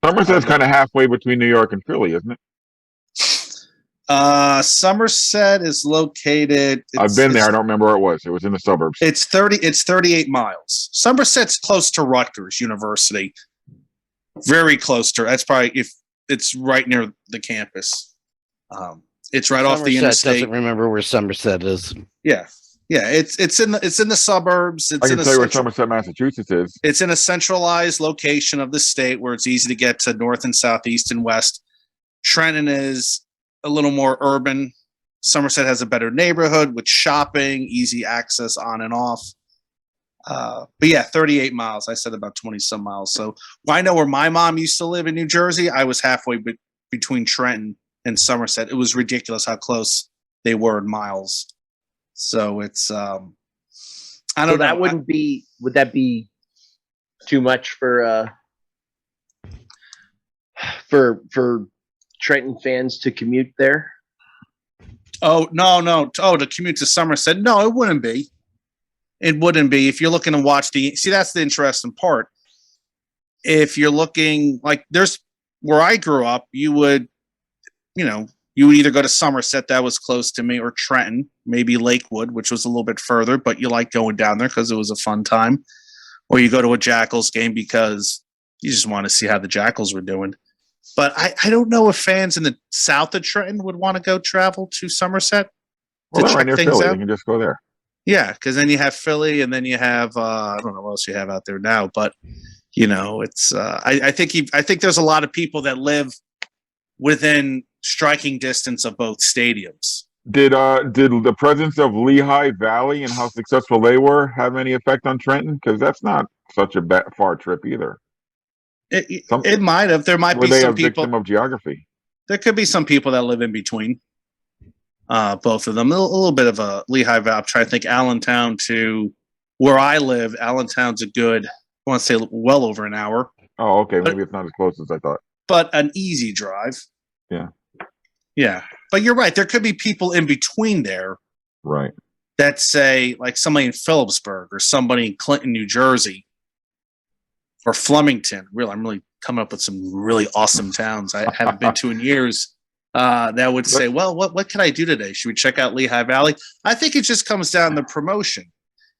Somerset's kind of halfway between New York and Philly, isn't it? Somerset is located. I've been there. I don't remember where it was. It was in the suburbs. It's 38 miles. Somerset's close to Rutgers University. Very close to. That's probably if it's right near the campus. It's right off the interstate. Doesn't remember where Somerset is. Yeah. It's in the suburbs. I can tell you where Somerset, Massachusetts is. It's in a centralized location of the state where it's easy to get to north and south, east and west. Trenton is a little more urban. Somerset has a better neighborhood with shopping, easy access on and off. But yeah, 38 miles. I said about 20 some miles. So I know where my mom used to live in New Jersey. I was halfway between Trenton and Somerset. It was ridiculous how close they were in miles. So it's I don't know. Would that be too much for Trenton fans to commute there? Oh, no. Oh, to commute to Somerset. No, it wouldn't be. It wouldn't be. If you're looking to watch that's the interesting part. If you're looking like there's where I grew up, you would either go to Somerset, that was close to me, or Trenton, maybe Lakewood, which was a little bit further, but you like going down there because it was a fun time. Or you go to a Jackals game because you just want to see how the Jackals were doing. But I don't know if fans in the south of Trenton would want to go travel to Somerset. Well, they're right near Philly. You can just go there. Yeah, because then you have Philly, and then you have I don't know what else you have out there now, but it's I think there's a lot of people that live within striking distance of both stadiums. Did the presence of Lehigh Valley and how successful they were have any effect on Trenton? Because that's not such a far trip either. It might have. There might be some people. Victim of geography. There could be some people that live in between both of them. A little bit of a Lehigh Valley. I'm trying to think. Allentown to where I live. Allentown's a good, I want to say, well over an hour. Oh, okay. Maybe it's not as close as I thought. But an easy drive. Yeah. Yeah. But you're right. There could be people in between there. Right. That say, like somebody in Phillipsburg or somebody in Clinton, New Jersey, or Flemington. Really, I'm really coming up with some really awesome towns I haven't been to in years. That would say, well, what can I do today? Should we check out Lehigh Valley? I think it just comes down to promotion.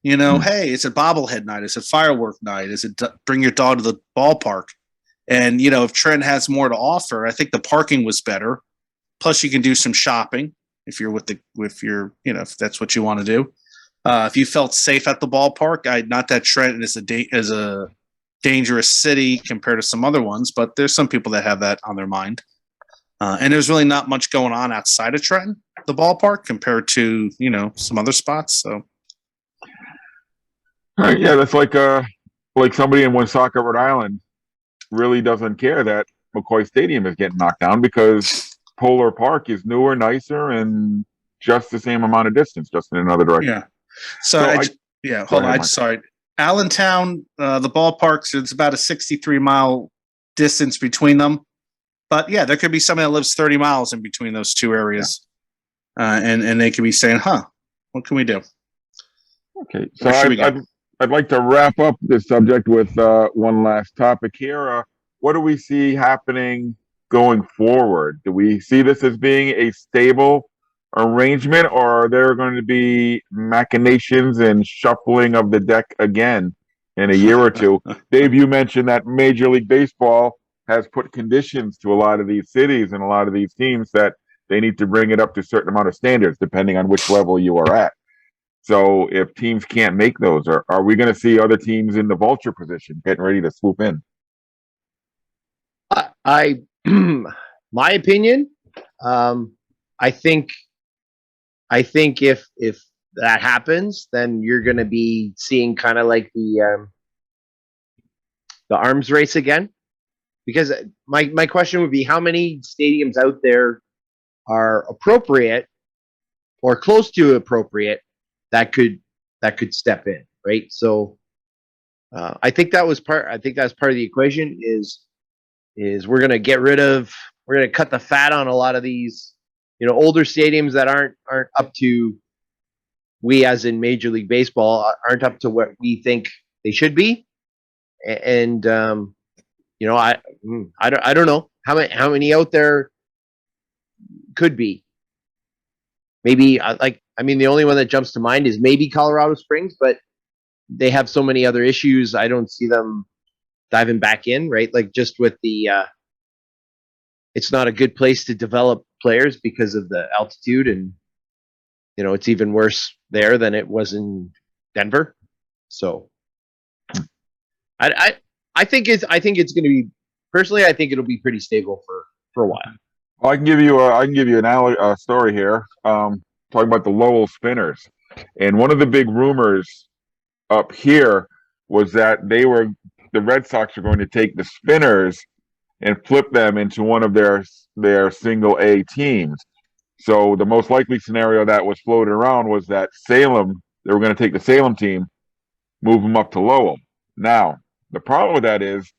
Hey, it's a bobblehead night. It's a firework night. Is it bring your dog to the ballpark? And, if Trent has more to offer, I think the parking was better. Plus, you can do some shopping if if that's what you want to do. If you felt safe at the ballpark, not that Trent is a dangerous city compared to some other ones, but there's some people that have that on their mind. And there's really not much going on outside of Trenton, the ballpark, compared to, some other spots. So, yeah, that's like somebody in Woonsocket, Rhode Island, really doesn't care that McCoy Stadium is getting knocked down because Polar Park is newer, nicer, and just the same amount of distance, just in another direction. Yeah. Hold on. Sorry. Allentown, the ballparks, it's about a 63-mile distance between them. But yeah, there could be somebody that lives 30 miles in between those two areas. Yeah. And they could be saying, what can we do? Okay. So I'd like to wrap up this subject with one last topic here. What do we see happening going forward? Do we see this as being a stable arrangement, or are there going to be machinations and shuffling of the deck again in a year or two? Dave, you mentioned that Major League Baseball has put conditions to a lot of these cities and a lot of these teams that they need to bring it up to a certain amount of standards depending on which level you are at. So if teams can't make those, are we going to see other teams in the vulture position getting ready to swoop in? I my opinion, I think if that happens, then you're going to be seeing kind of like the arms race again. Because my question would be, how many stadiums out there are appropriate or close to appropriate that could step in, right? So I think that was part. I think that's part of the equation. Is we're going to cut the fat on a lot of these, older stadiums that aren't up to, we as in Major League Baseball aren't up to what we think they should be, and I don't know how many out there could be. Maybe the only one that jumps to mind is maybe Colorado Springs, but they have so many other issues. I don't see them diving back in, right? Like just with the, it's not a good place to develop players because of the altitude, and it's even worse there than it was in Denver. So, I think it's going to be, personally, I think it'll be pretty stable for a while. Well, I can give you a story here. Talking about the Lowell Spinners, and one of the big rumors up here was that the Red Sox are going to take the Spinners and flip them into one of their single A teams. So the most likely scenario that was floated around was that they were going to take the Salem team, move them up to Lowell. Now, the problem with that is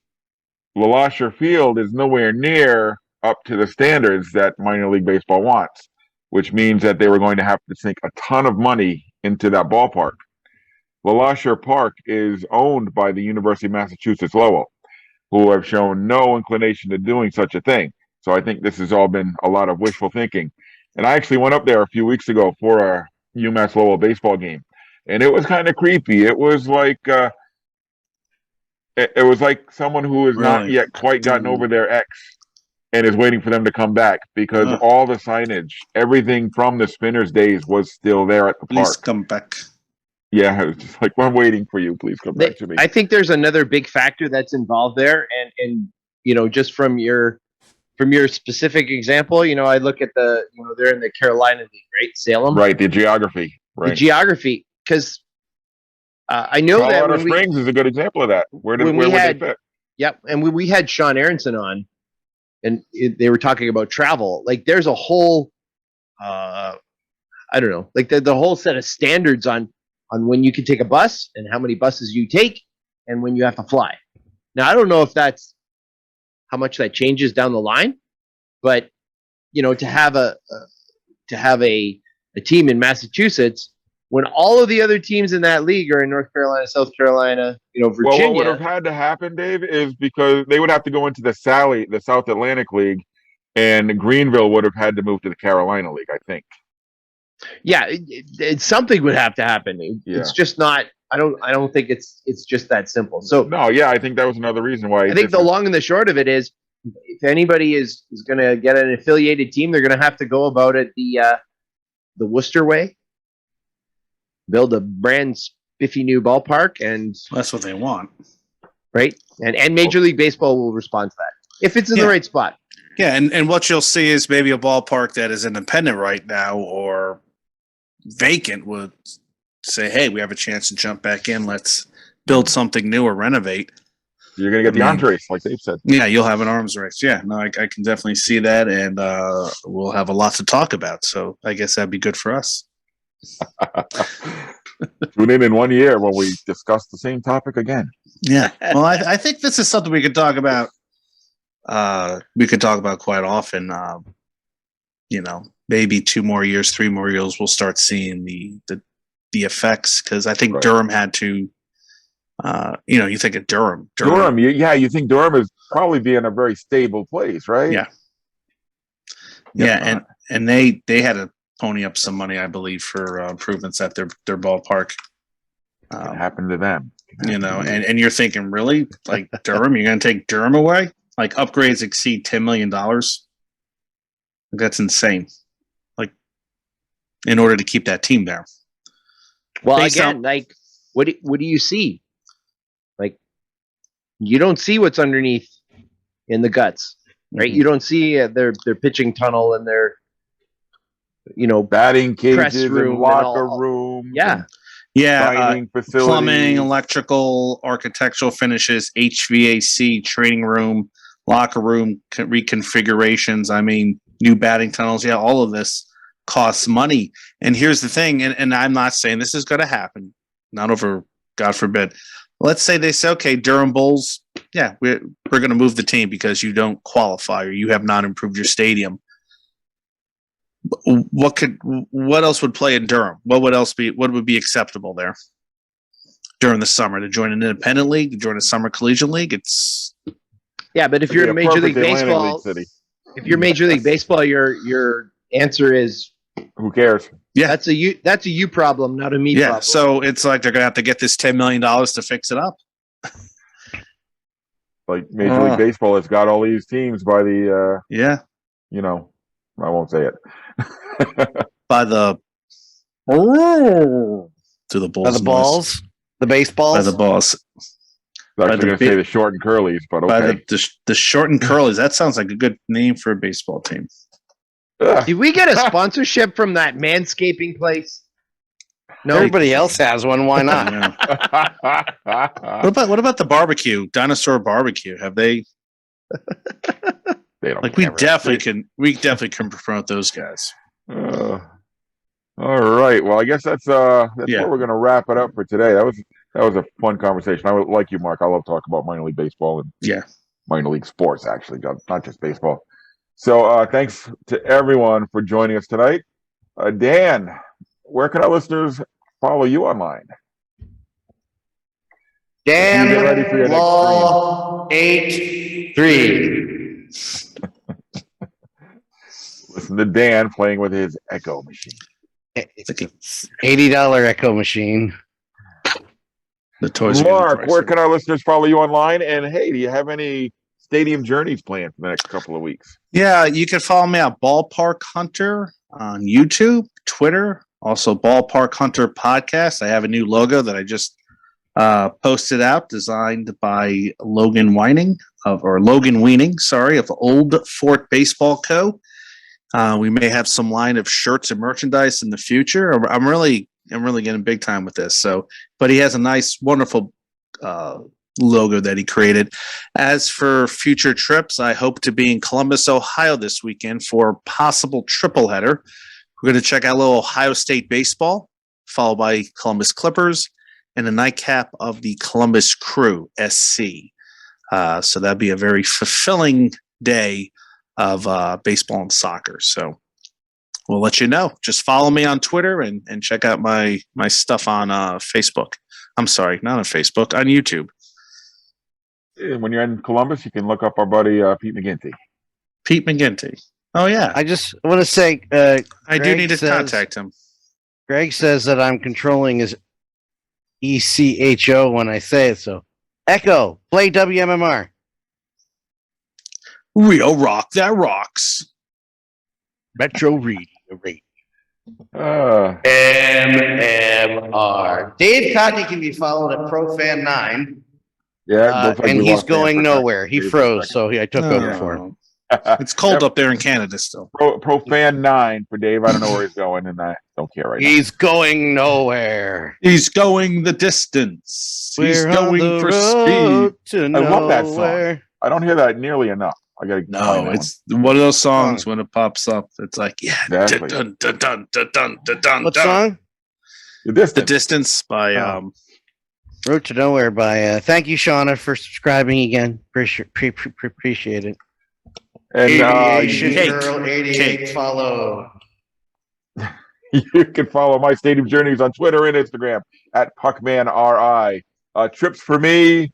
LeLacheur Field is nowhere near up to the standards that minor league baseball wants, which means that they were going to have to sink a ton of money into that ballpark. LeLacheur Park is owned by the University of Massachusetts Lowell, who have shown no inclination to doing such a thing. So I think this has all been a lot of wishful thinking. And I actually went up there a few weeks ago for a UMass Lowell baseball game, and it was kind of creepy. It was like someone who has not yet quite gotten over their ex and is waiting for them to come back, because all the signage, everything from the Spinners days was still there at the park. Please come back. Yeah, it was just like, we're waiting for you. Please come back to me. I think there's another big factor that's involved there, and just from your specific example, I look at they're in the Carolina League, right? Salem, right? The geography, right? The geography, because I know Colorado that Springs is a good example of that. Where would they fit? Yep, and when we had Sean Aronson on, and they were talking about travel, like there's a whole, I don't know, like the whole set of standards on when you can take a bus and how many buses you take and when you have to fly. Now, I don't know if that's how much that changes down the line, but to have a team in Massachusetts when all of the other teams in that league are in North Carolina, South Carolina, Virginia. Well, what would have had to happen, Dave, is because they would have to go into the South Atlantic League, and Greenville would have had to move to the Carolina League, I think. Yeah, something would have to happen. It's just not. I don't think it's just that simple. So no, yeah, I think that was another reason why. I think the long and the short of it is, if anybody is going to get an affiliated team, they're going to have to go about it the Worcester way. Build a brand spiffy new ballpark, and that's what they want, right? And Major League Baseball will respond to that if it's in the right spot. Yeah, and what you'll see is maybe a ballpark that is independent right now or vacant would say, hey, we have a chance to jump back in. Let's build something new or renovate. You're going to get the arms race, like Dave said. Yeah, you'll have an arms race. Yeah, no, I can definitely see that, and we'll have a lot to talk about. So I guess that'd be good for us. Tune in 1 year when we discuss the same topic again. Yeah. Well, I think this is something we could talk about. We could talk about quite often. Maybe 2 more years, 3 more years, we'll start seeing the effects, because I think Durham had to. You think of Durham. You think Durham is probably being a very stable place, right? Yeah. Yeah, and they had to pony up some money, I believe, for improvements at their ballpark. It happened to them. And you're thinking, really, like Durham? You're going to take Durham away? Like upgrades exceed $10 million? That's insane. Like, in order to keep that team there. Well, again, like, what do you see? Like, you don't see what's underneath in the guts, right? Mhm. You don't see their pitching tunnel and their, batting press cages room and and locker all. rooms. Yeah. and Yeah, dining facilities. plumbing, electrical, architectural finishes, HVAC, training room, locker room reconfigurations. I mean, new batting tunnels. Yeah, all of this costs money. And here's the thing, and I'm not saying this is going to happen. Not over, God forbid. Let's say they say, okay, Durham Bulls, yeah, we're going to move the team because you don't qualify or you have not improved your stadium. What else would play in Durham? What would be acceptable there during the summer? To join an independent league, to join a summer collegiate league? Yeah, but if It'd you're be in a Major League perfect Atlantic Baseball, League city. if you're Major League Baseball, your answer is Who cares? Yeah. that's a you problem, not a me problem. So it's like they're gonna have to get this $10 million to fix it up. Like Major League Baseball has got all these teams by the I won't say it. By the to the Bulls. By the balls, the baseballs. By the balls. I was actually going to say the short and curlies, but okay. By the short and curlies. That sounds like a good name for a baseball team. Did we get a sponsorship from that manscaping place? No. Everybody else has one. Why not? What about the barbecue? Dinosaur barbecue. Have they? They don't. Like we definitely can promote those guys. All right. Well, I guess that's where we're going to wrap it up for today. That was a fun conversation. I would like you, Mark. I love talking about minor league baseball and minor league sports, actually, not just baseball. So thanks to everyone for joining us tonight. Dan, where can our listeners follow you online? Dan get ready for your Law 83. Listen to Dan playing with his Echo machine. It's like $80 Echo machine. The toys. Mark, where can our listeners follow you online? And hey, do you have any stadium journeys planned for the next couple of weeks? Yeah, you can follow me at Ballpark Hunter on YouTube, Twitter, also Ballpark Hunter Podcast. I have a new logo that I just posted out, designed by Logan Weaning of Old Fort Baseball Co. We may have some line of shirts and merchandise in the future. I'm really getting big time with this. So, but he has a nice, wonderful logo that he created. As for future trips, I hope to be in Columbus, Ohio this weekend for a possible triple header. We're going to check out a little Ohio State baseball, followed by Columbus Clippers, and a nightcap of the Columbus Crew SC. So that'd be a very fulfilling day of baseball and soccer. So we'll let you know. Just follow me on Twitter and check out my stuff on Facebook. I'm sorry, not on Facebook, on YouTube. And when you're in Columbus, you can look up our buddy Pete McGinty. Pete McGinty. Oh, yeah. I just want to say I do need to contact him. Greg says that I'm controlling his ECHO when I say it. So, Echo, play WMMR. Real rock that rocks. Metro Radio. Uh, MMR. Dave Cockney can be followed at ProFan9. yeah, looks like and we he's lost Dan going for nowhere. He a froze, second. so I took over for him. It's cold up there in Canada still. Profan 9 for Dave. I don't know where he's going, and I don't care right He's going nowhere. He's going the distance. He's We're on going the for road speed. to I love that song. nowhere. now. I don't hear that nearly enough. I got to No, it's one of those songs when it pops up. It's like, yeah. Exactly. Dun, dun, dun, dun, dun, dun, dun, What dun. song? the The distance. Distance by Road to Nowhere by thank you, Shauna, for subscribing again. Appreciate it. And Aviation Cake. Girl 88 Cake. follow. you can follow my Stadium Journeys on Twitter and Instagram at PuckmanRI. Trips for me,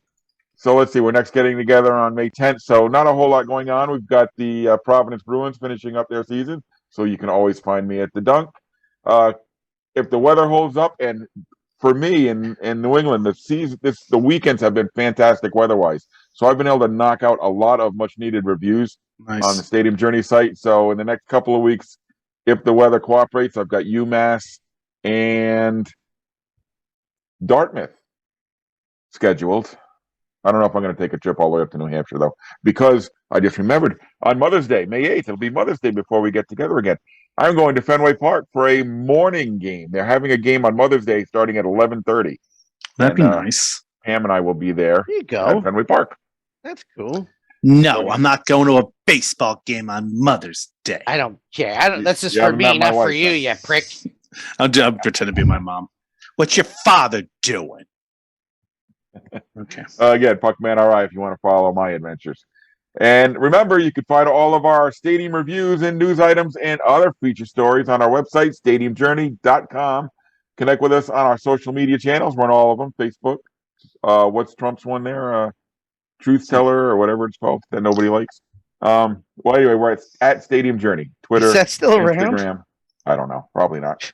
So let's see. We're next getting together on May 10th. So not a whole lot going on. We've got the Providence Bruins finishing up their season. So you can always find me at the Dunk. If the weather holds up, and for me in New England, the weekends have been fantastic weather-wise. So I've been able to knock out a lot of much-needed reviews on the Stadium Journey site. So in the next couple of weeks, if the weather cooperates, I've got UMass and Dartmouth scheduled. I don't know if I'm going to take a trip all the way up to New Hampshire, though, because I just remembered on Mother's Day, May 8th, it'll be Mother's Day before we get together again. I'm going to Fenway Park for a morning game. They're having a game on Mother's Day starting at 11:30. That'd be nice. Pam and I will be there There you at go. Fenway Park. That's cool. No, I'm not going to a baseball game on Mother's Day. I don't care. That's just You for haven't met me, my not for wife, you, then. you prick. I'm pretending to be my mom. What's your father doing? Okay. Again, Puckman RI if you want to follow my adventures. And remember, you can find all of our stadium reviews and news items and other feature stories on our website, stadiumjourney.com. Connect with us on our social media channels. We're on all of them. Facebook. What's Trump's one there? Truth Teller or whatever it's called that nobody likes. Well, anyway, we're at Stadium Journey. Twitter, Is that still around? Instagram. I don't know. Probably not.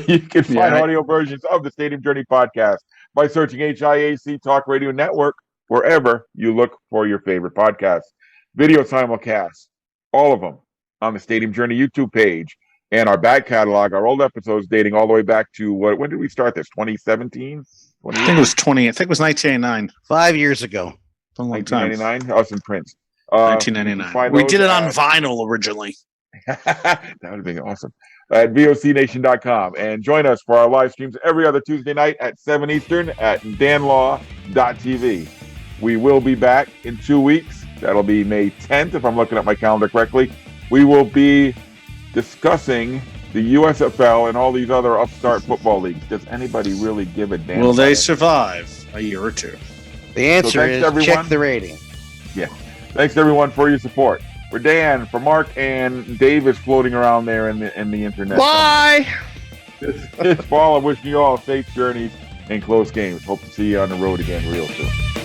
You can find audio versions of the Stadium Journey podcast by searching HIAC Talk Radio Network wherever you look for your favorite podcasts. Video simulcasts, all of them on the Stadium Journey YouTube page, and our back catalog, our old episodes dating all the way back to when did we start this? 2017? I think it was 20. I think it was 1989. 5 years ago. A long time. 1999. Us and Prince. 1999. We did it on vinyl originally. That would have been awesome. At vocnation.com. And join us for our live streams every other Tuesday night at 7 Eastern at danlaw.tv. We will be back in 2 weeks. That'll be May 10th, if I'm looking at my calendar correctly. We will be discussing the USFL and all these other upstart football leagues. Does anybody really give a damn? Will they survive a year or two? The answer thanks, is everyone. check the rating. Yeah. Thanks, everyone, for your support. For Dan, for Mark, and Dave is floating around there in the internet. Bye! This fall, I'm wishing you all safe journeys and close games. Hope to see you on the road again real soon.